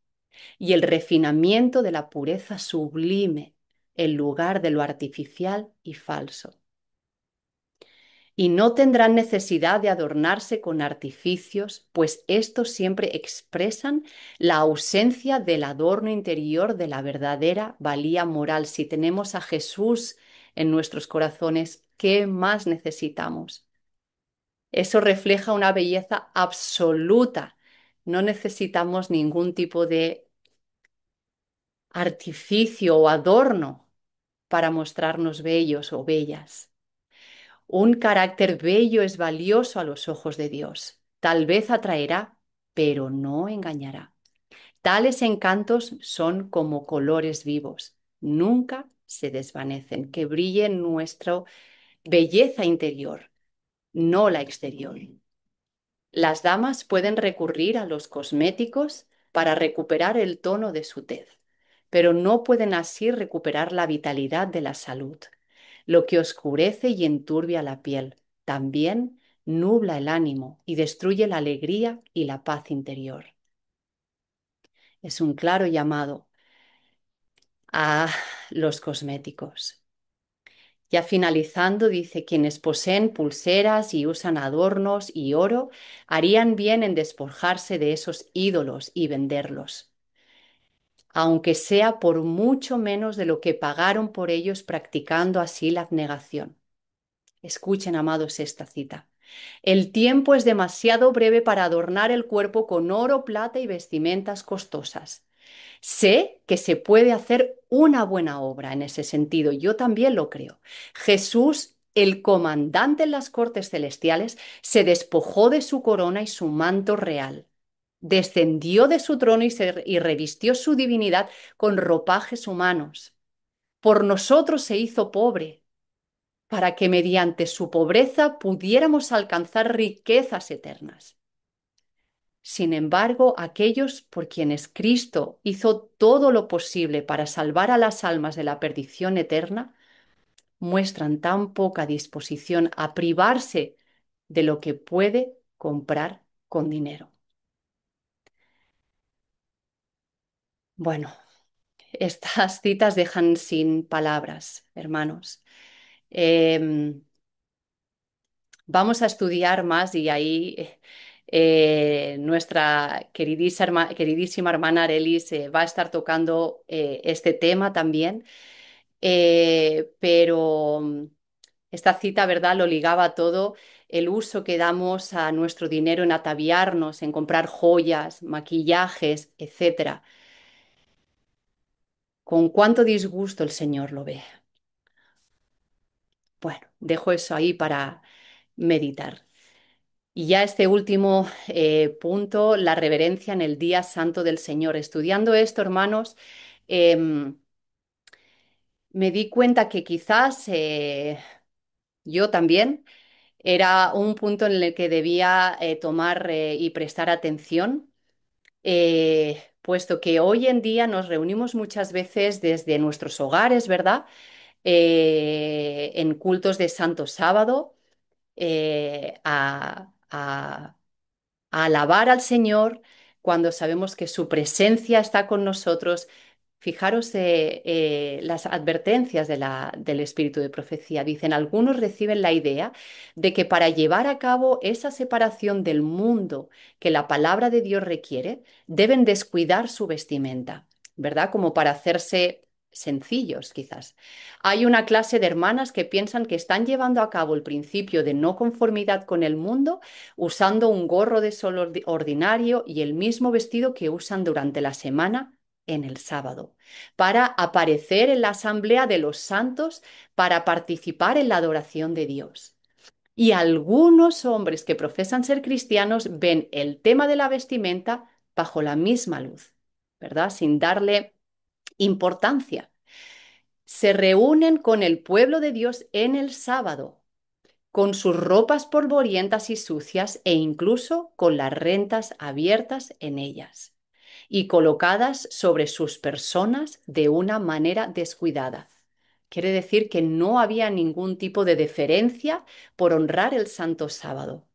y el refinamiento de la pureza sublime en lugar de lo artificial y falso. Y no tendrán necesidad de adornarse con artificios, pues estos siempre expresan la ausencia del adorno interior de la verdadera valía moral. Si tenemos a Jesús en nuestros corazones, ¿qué más necesitamos? Eso refleja una belleza absoluta. No necesitamos ningún tipo de artificio o adorno para mostrarnos bellos o bellas. Un carácter bello es valioso a los ojos de Dios. Tal vez atraerá, pero no engañará. Tales encantos son como colores vivos. Nunca se desvanecen, que brille en nuestra belleza interior, no la exterior. Las damas pueden recurrir a los cosméticos para recuperar el tono de su tez, pero no pueden así recuperar la vitalidad de la salud. Lo que oscurece y enturbia la piel también nubla el ánimo y destruye la alegría y la paz interior. Es un claro llamado a los cosméticos. Ya finalizando, dice, quienes poseen pulseras y usan adornos y oro, harían bien en despojarse de esos ídolos y venderlos, aunque sea por mucho menos de lo que pagaron por ellos, practicando así la abnegación. Escuchen, amados, esta cita. El tiempo es demasiado breve para adornar el cuerpo con oro, plata y vestimentas costosas. Sé que se puede hacer una buena obra en ese sentido. Yo también lo creo. Jesús, el comandante en las cortes celestiales, se despojó de su corona y su manto real. Descendió de su trono y revistió su divinidad con ropajes humanos. Por nosotros se hizo pobre, para que mediante su pobreza pudiéramos alcanzar riquezas eternas. Sin embargo, aquellos por quienes Cristo hizo todo lo posible para salvar a las almas de la perdición eterna, muestran tan poca disposición a privarse de lo que puede comprar con dinero. Bueno, estas citas dejan sin palabras, hermanos. Em, Vamos a estudiar más y ahí nuestra queridísima hermana Arelis va a estar tocando este tema también. Pero esta cita, ¿verdad?, lo ligaba todo el uso que damos a nuestro dinero en ataviarnos, en comprar joyas, maquillajes, etcétera. Con cuánto disgusto el Señor lo ve. Bueno, dejo eso ahí para meditar. Y ya este último punto, la reverencia en el día santo del Señor. Estudiando esto, hermanos, em, me di cuenta que quizás yo también era un punto en el que debía tomar y prestar atención, puesto que hoy en día nos reunimos muchas veces desde nuestros hogares, ¿verdad? En cultos de Santo Sábado, a alabar al Señor cuando sabemos que su presencia está con nosotros. Fijaros las advertencias del espíritu de profecía. Dicen, algunos reciben la idea de que para llevar a cabo esa separación del mundo que la palabra de Dios requiere, deben descuidar su vestimenta, ¿verdad? Como para hacerse sencillos, quizás. Hay una clase de hermanas que piensan que están llevando a cabo el principio de no conformidad con el mundo usando un gorro de sol ordinario y el mismo vestido que usan durante la semana en el sábado, para aparecer en la asamblea de los santos, para participar en la adoración de Dios. Y algunos hombres que profesan ser cristianos ven el tema de la vestimenta bajo la misma luz, ¿verdad? Sin darle importancia. Se reúnen con el pueblo de Dios en el sábado, con sus ropas polvorientas y sucias e incluso con las rentas abiertas en ellas y colocadas sobre sus personas de una manera descuidada. Quiere decir que no había ningún tipo de deferencia por honrar el santo sábado.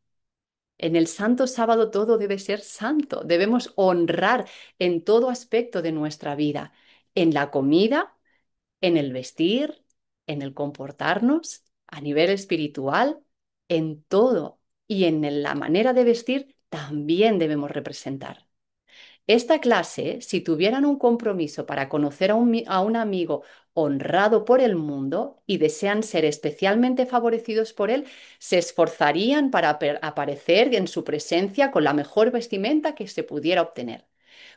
En el santo sábado todo debe ser santo. Debemos honrar en todo aspecto de nuestra vida, en la comida, en el vestir, en el comportarnos, a nivel espiritual, en todo. Y en la manera de vestir también debemos representar. Esta clase, si tuvieran un compromiso para conocer a un amigo honrado por el mundo y desean ser especialmente favorecidos por él, se esforzarían para aparecer en su presencia con la mejor vestimenta que se pudiera obtener.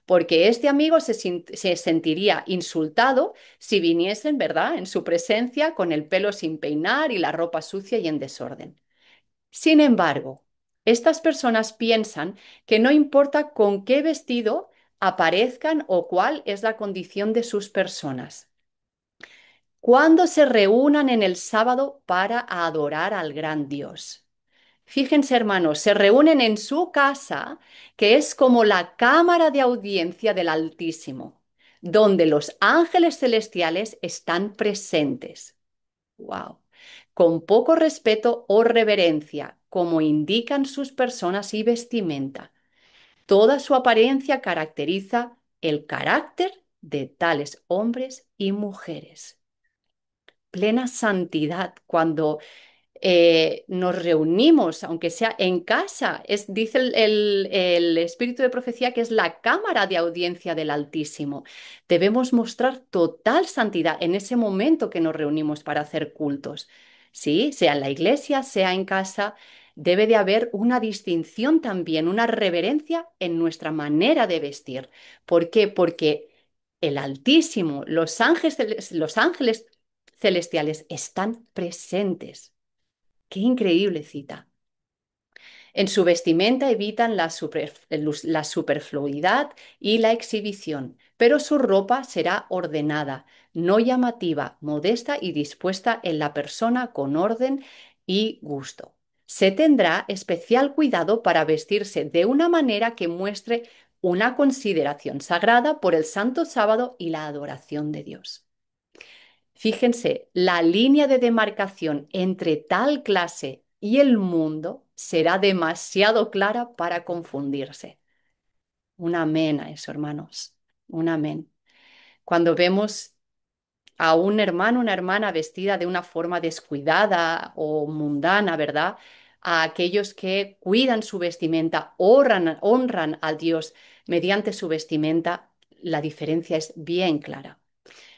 Porque este amigo se sentiría insultado si viniesen, ¿verdad?, en su presencia con el pelo sin peinar y la ropa sucia y en desorden. Sin embargo, estas personas piensan que no importa con qué vestido aparezcan o cuál es la condición de sus personas. Cuando se reúnan en el sábado para adorar al gran Dios. Fíjense, hermanos, se reúnen en su casa, que es como la cámara de audiencia del Altísimo, donde los ángeles celestiales están presentes. ¡Wow! Con poco respeto o reverencia, como indican sus personas y vestimenta. Toda su apariencia caracteriza el carácter de tales hombres y mujeres. Plena santidad cuando nos reunimos, aunque sea en casa. Dice el espíritu de profecía que es la cámara de audiencia del Altísimo. Debemos mostrar total santidad en ese momento que nos reunimos para hacer cultos. Sí, sea en la iglesia, sea en casa, debe de haber una distinción también, una reverencia en nuestra manera de vestir. ¿Por qué? Porque el Altísimo, los ángeles celestiales están presentes. Qué increíble cita. En su vestimenta evitan la superfluidad y la exhibición, pero su ropa será ordenada, no llamativa, modesta y dispuesta en la persona con orden y gusto. Se tendrá especial cuidado para vestirse de una manera que muestre una consideración sagrada por el Santo Sábado y la adoración de Dios. Fíjense, la línea de demarcación entre tal clase y el mundo será demasiado clara para confundirse. Un amén a eso, hermanos. Un amén. Cuando vemos a un hermano, una hermana vestida de una forma descuidada o mundana, ¿verdad? A aquellos que cuidan su vestimenta, honran a Dios mediante su vestimenta, la diferencia es bien clara.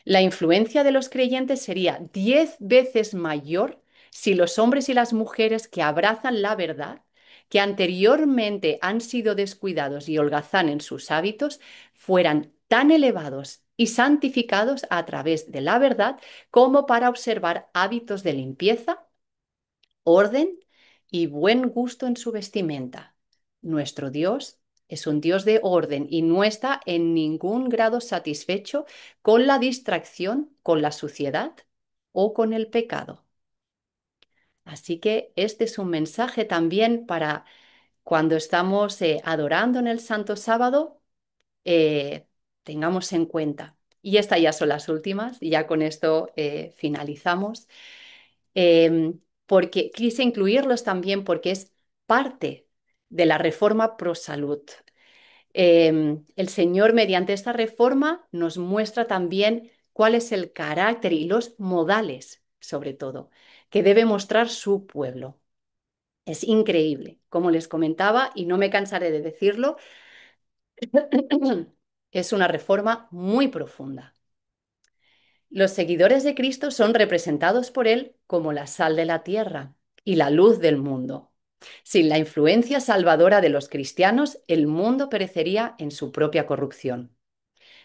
La influencia de los creyentes sería 10 veces mayor si los hombres y las mujeres que abrazan la verdad, que anteriormente han sido descuidados y holgazán en sus hábitos, fueran tan elevados y santificados a través de la verdad como para observar hábitos de limpieza, orden y buen gusto en su vestimenta. Nuestro Dios es un Dios de orden y no está en ningún grado satisfecho con la distracción, con la suciedad o con el pecado. Así que este es un mensaje también para cuando estamos adorando en el Santo Sábado, eh, tengamos en cuenta. Y estas ya son las últimas, y ya con esto finalizamos. Porque quise incluirlos también porque es parte de la reforma pro salud. El Señor, mediante esta reforma, nos muestra también cuál es el carácter y los modales, sobre todo, que debe mostrar su pueblo. Es increíble, como les comentaba, y no me cansaré de decirlo, es una reforma muy profunda. Los seguidores de Cristo son representados por Él como la sal de la tierra y la luz del mundo. Sin la influencia salvadora de los cristianos, el mundo perecería en su propia corrupción.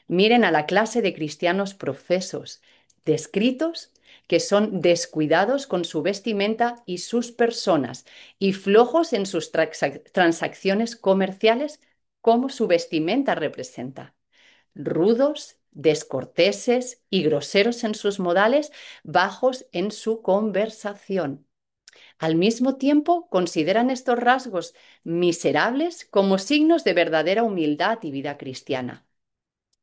Miren a la clase de cristianos profesos, descritos, que son descuidados con su vestimenta y sus personas, y flojos en sus transacciones comerciales, como su vestimenta representa. Rudos, descorteses y groseros en sus modales, bajos en su conversación. Al mismo tiempo, consideran estos rasgos miserables como signos de verdadera humildad y vida cristiana.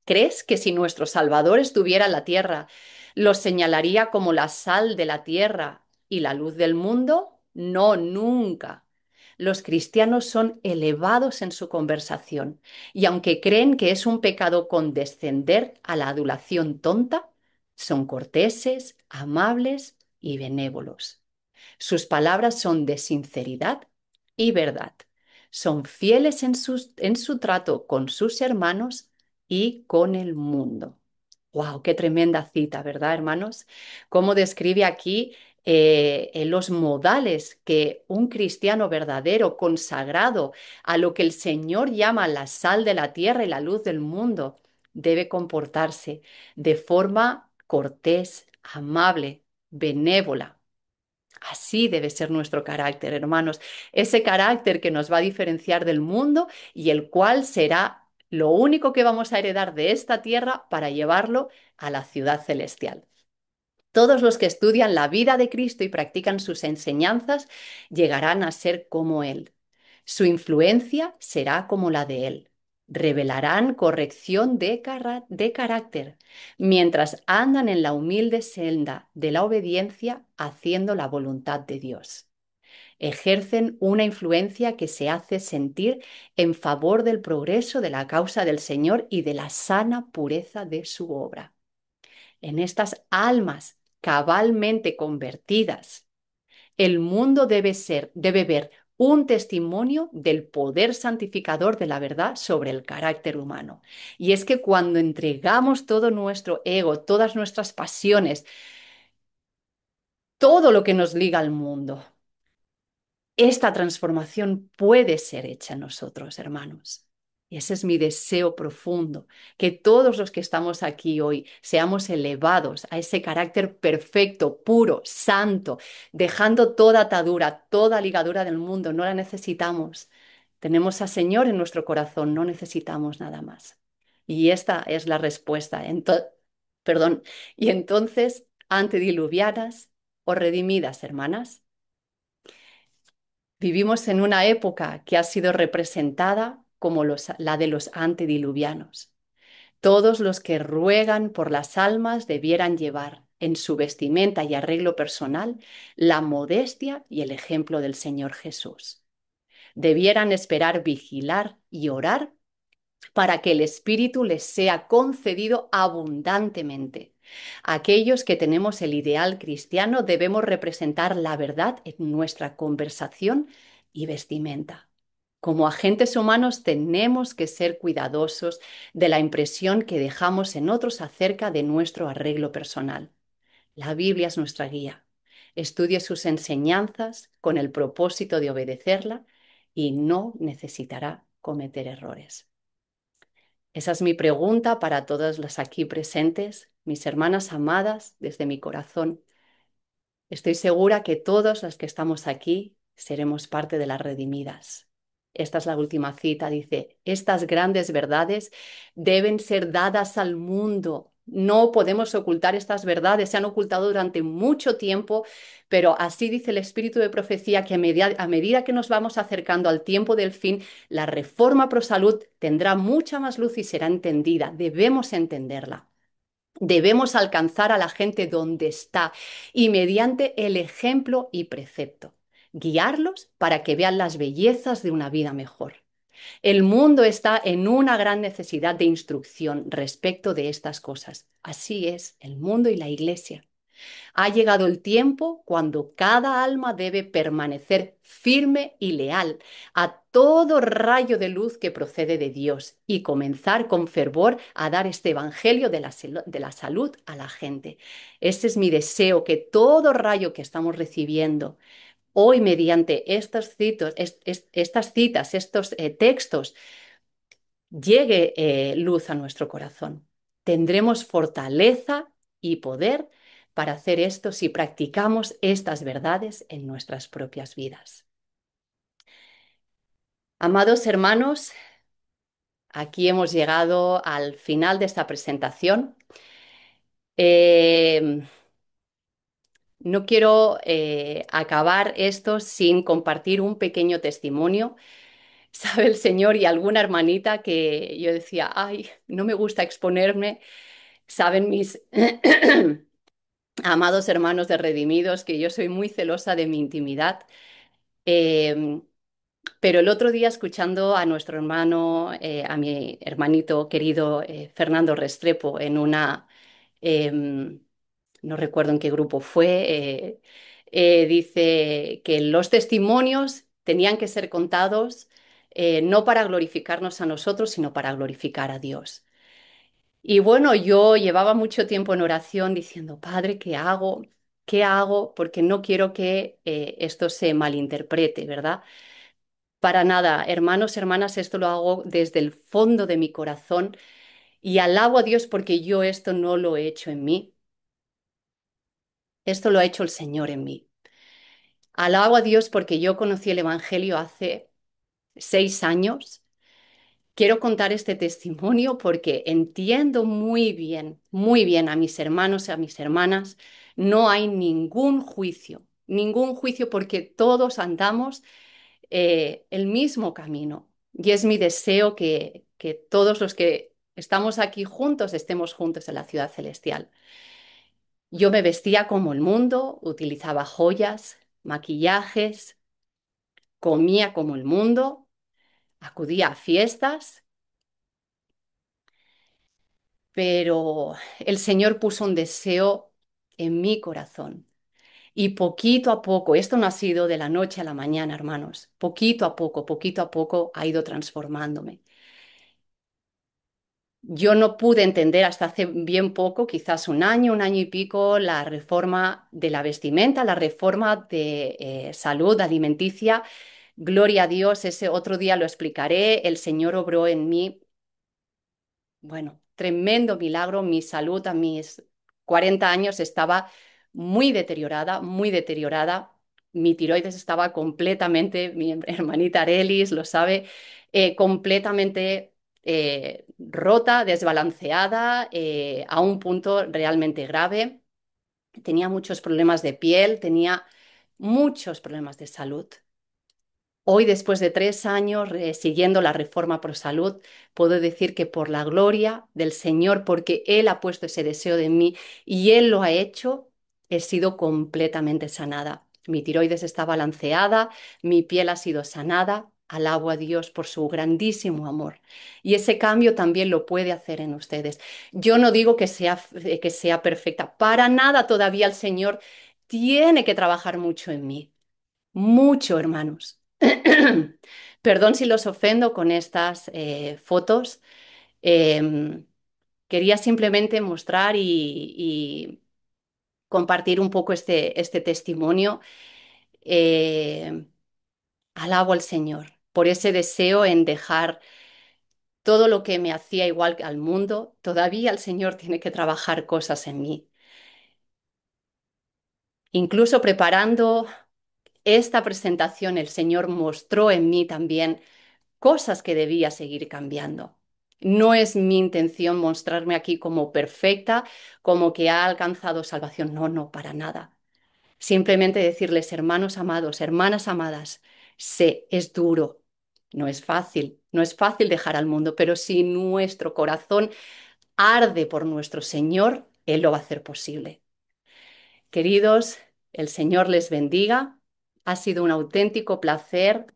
¿Crees que si nuestro Salvador estuviera en la tierra, los señalaría como la sal de la tierra y la luz del mundo? No, nunca. Los cristianos son elevados en su conversación y aunque creen que es un pecado condescender a la adulación tonta, son corteses, amables y benévolos. Sus palabras son de sinceridad y verdad. Son fieles en su trato con sus hermanos y con el mundo. ¡Wow! ¡Qué tremenda cita!, ¿verdad, hermanos? Cómo describe aquí en los modales que un cristiano verdadero, consagrado a lo que el Señor llama la sal de la tierra y la luz del mundo, debe comportarse de forma cortés, amable, benévola. Así debe ser nuestro carácter, hermanos. Ese carácter que nos va a diferenciar del mundo y el cual será lo único que vamos a heredar de esta tierra para llevarlo a la ciudad celestial. Todos los que estudian la vida de Cristo y practican sus enseñanzas llegarán a ser como Él. Su influencia será como la de Él. Revelarán corrección de carácter, mientras andan en la humilde senda de la obediencia haciendo la voluntad de Dios. Ejercen una influencia que se hace sentir en favor del progreso de la causa del Señor y de la sana pureza de su obra. En estas almas cabalmente convertidas, el mundo debe ver un testimonio del poder santificador de la verdad sobre el carácter humano. Y es que cuando entregamos todo nuestro ego, todas nuestras pasiones, todo lo que nos liga al mundo, esta transformación puede ser hecha en nosotros, hermanos. Y ese es mi deseo profundo, que todos los que estamos aquí hoy seamos elevados a ese carácter perfecto, puro, santo, dejando toda atadura, toda ligadura del mundo. No la necesitamos. Tenemos al Señor en nuestro corazón, no necesitamos nada más. Y esta es la respuesta. Perdón. Y entonces, antediluvianas o redimidas, hermanas. Vivimos en una época que ha sido representada como la de los antediluvianos. Todos los que ruegan por las almas debieran llevar en su vestimenta y arreglo personal la modestia y el ejemplo del Señor Jesús. debieran esperar, vigilar y orar para que el Espíritu les sea concedido abundantemente. Aquellos que tenemos el ideal cristiano debemos representar la verdad en nuestra conversación y vestimenta. Como agentes humanos tenemos que ser cuidadosos de la impresión que dejamos en otros acerca de nuestro arreglo personal. La Biblia es nuestra guía. Estudie sus enseñanzas con el propósito de obedecerla y no necesitará cometer errores. Esa es mi pregunta para todas las aquí presentes, mis hermanas amadas, desde mi corazón. Estoy segura que todas las que estamos aquí seremos parte de las redimidas. Esta es la última cita, dice, estas grandes verdades deben ser dadas al mundo. No podemos ocultar estas verdades, se han ocultado durante mucho tiempo, pero así dice el espíritu de profecía que a medida que nos vamos acercando al tiempo del fin, la reforma pro salud tendrá mucha más luz y será entendida. Debemos entenderla. Debemos alcanzar a la gente donde está y mediante el ejemplo y precepto, guiarlos para que vean las bellezas de una vida mejor. El mundo está en una gran necesidad de instrucción respecto de estas cosas. Así es el mundo y la iglesia. Ha llegado el tiempo cuando cada alma debe permanecer firme y leal a todo rayo de luz que procede de Dios y comenzar con fervor a dar este evangelio de la salud a la gente. Ese es mi deseo, que todo rayo que estamos recibiendo hoy mediante estas citas, estos textos, llegue luz a nuestro corazón. Tendremos fortaleza y poder para hacer esto si practicamos estas verdades en nuestras propias vidas. Amados hermanos, aquí hemos llegado al final de esta presentación. Eh, no quiero acabar esto sin compartir un pequeño testimonio. Sabe el Señor y alguna hermanita que yo decía, ay, no me gusta exponerme. Saben mis amados hermanos de Redimidos que yo soy muy celosa de mi intimidad. Eh, pero el otro día escuchando a nuestro hermano, a mi hermanito querido Fernando Restrepo en una, no recuerdo en qué grupo fue, dice que los testimonios tenían que ser contados no para glorificarnos a nosotros, sino para glorificar a Dios. Y bueno, yo llevaba mucho tiempo en oración diciendo, Padre, ¿qué hago? ¿Qué hago? Porque no quiero que esto se malinterprete, ¿verdad? Para nada, hermanos, hermanas, esto lo hago desde el fondo de mi corazón y alabo a Dios porque yo esto no lo he hecho en mí, esto lo ha hecho el Señor en mí. Alabo a Dios porque yo conocí el Evangelio hace 6 años. Quiero contar este testimonio porque entiendo muy bien a mis hermanos y a mis hermanas. No hay ningún juicio porque todos andamos el mismo camino. Y es mi deseo que todos los que estamos aquí juntos estemos juntos en la ciudad celestial. Yo me vestía como el mundo, utilizaba joyas, maquillajes, comía como el mundo, acudía a fiestas, pero el Señor puso un deseo en mi corazón. Y poquito a poco, esto no ha sido de la noche a la mañana, hermanos, poquito a poco ha ido transformándome. Yo no pude entender hasta hace bien poco, quizás un año y pico, la reforma de la vestimenta, la reforma de salud alimenticia. Gloria a Dios, ese otro día lo explicaré. El Señor obró en mí, bueno, tremendo milagro. Mi salud a mis 40 años estaba muy deteriorada, muy deteriorada. Mi tiroides estaba completamente, mi hermanita Arelis lo sabe, completamente rota, desbalanceada, a un punto realmente grave. Tenía muchos problemas de piel, tenía muchos problemas de salud. Hoy, después de 3 años siguiendo la reforma pro salud, puedo decir que por la gloria del Señor, porque Él ha puesto ese deseo de mí y Él lo ha hecho, he sido completamente sanada. Mi tiroides está balanceada, mi piel ha sido sanada. alabo a Dios por su grandísimo amor. Y ese cambio también lo puede hacer en ustedes. Yo no digo que sea perfecta, para nada todavía el Señor tiene que trabajar mucho en mí. Mucho, hermanos. Perdón si los ofendo con estas fotos. Em, Quería simplemente mostrar y compartir un poco este testimonio. Eh, Alabo al Señor por ese deseo en dejar todo lo que me hacía igual al mundo. Todavía el Señor tiene que trabajar cosas en mí. Incluso preparando esta presentación, el Señor mostró en mí también cosas que debía seguir cambiando. No es mi intención mostrarme aquí como perfecta, como que ha alcanzado salvación. No, no, para nada. Simplemente decirles, hermanos amados, hermanas amadas, sé, es duro, no es fácil, no es fácil dejar al mundo, pero si nuestro corazón arde por nuestro Señor, Él lo va a hacer posible. Queridos, el Señor les bendiga. Ha sido un auténtico placer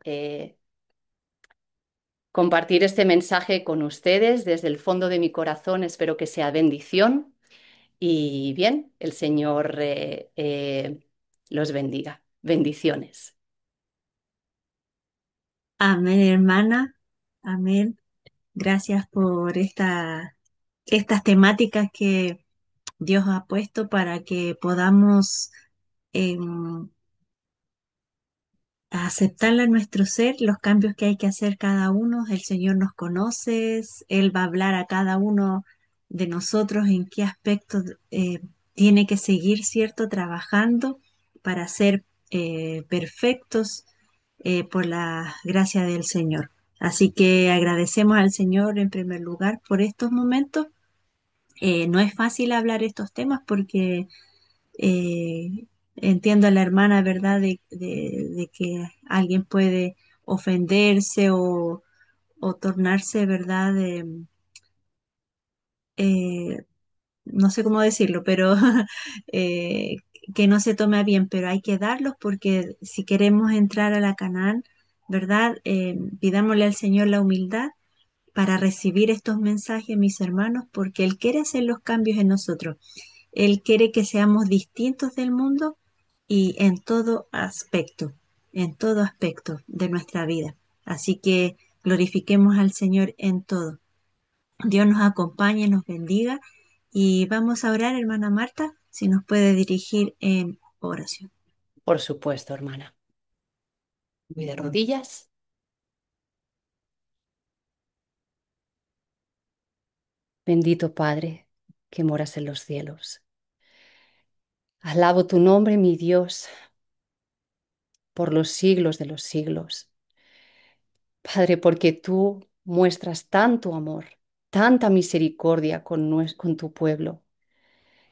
compartir este mensaje con ustedes desde el fondo de mi corazón. Espero que sea bendición y bien, el Señor los bendiga. Bendiciones. Amén, hermana. Amén. Gracias por estas temáticas que Dios ha puesto para que podamos em, aceptarla en nuestro ser, los cambios que hay que hacer cada uno. El Señor nos conoce, Él va a hablar a cada uno de nosotros en qué aspectos tiene que seguir, ¿cierto? Trabajando para ser perfectos por la gracia del Señor. Así que agradecemos al Señor en primer lugar por estos momentos. No es fácil hablar estos temas porque entiendo a la hermana, ¿verdad?, de que alguien puede ofenderse o tornarse, ¿verdad?, eh, no sé cómo decirlo, pero eh, que no se tome a bien, pero hay que darlos porque si queremos entrar a la Canaán, ¿verdad? Pidámosle al Señor la humildad para recibir estos mensajes, mis hermanos, porque Él quiere hacer los cambios en nosotros. Él quiere que seamos distintos del mundo y en todo aspecto de nuestra vida. Así que glorifiquemos al Señor en todo. Dios nos acompañe, nos bendiga y vamos a orar, hermana Marta, si nos puede dirigir en oración. Por supuesto, hermana. Muy de rodillas. Bendito Padre, que moras en los cielos. Alabo tu nombre, mi Dios, por los siglos de los siglos. Padre, porque tú muestras tanto amor, tanta misericordia con tu pueblo.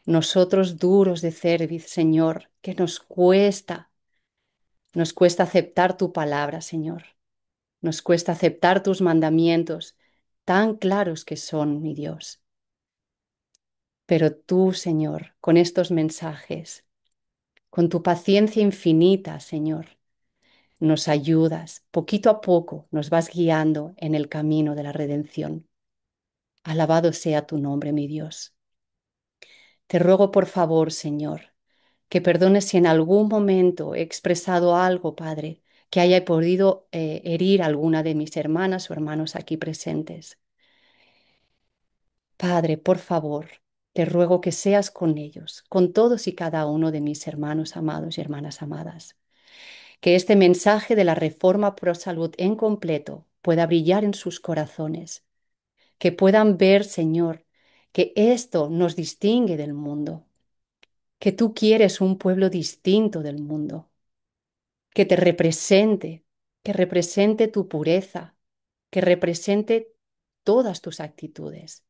Nosotros duros de cerviz, Señor, que nos cuesta aceptar tu palabra, Señor. Nos cuesta aceptar tus mandamientos, tan claros que son, mi Dios. Pero tú, Señor, con estos mensajes, con tu paciencia infinita, Señor, nos ayudas, poquito a poco nos vas guiando en el camino de la redención. Alabado sea tu nombre, mi Dios. Te ruego, por favor, Señor, que perdones si en algún momento he expresado algo, Padre, que haya podido herir a alguna de mis hermanas o hermanos aquí presentes. Padre, por favor, te ruego que seas con ellos, con todos y cada uno de mis hermanos amados y hermanas amadas. Que este mensaje de la reforma pro salud en completo pueda brillar en sus corazones, que puedan ver, Señor, que esto nos distingue del mundo, que tú quieres un pueblo distinto del mundo, que te represente, que represente tu pureza, que represente todas tus actitudes.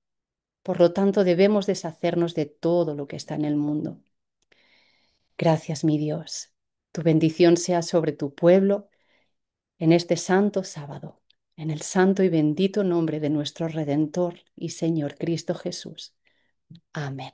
Por lo tanto, debemos deshacernos de todo lo que está en el mundo. Gracias, mi Dios. Tu bendición sea sobre tu pueblo en este santo sábado, en el santo y bendito nombre de nuestro Redentor y Señor Cristo Jesús. Amén.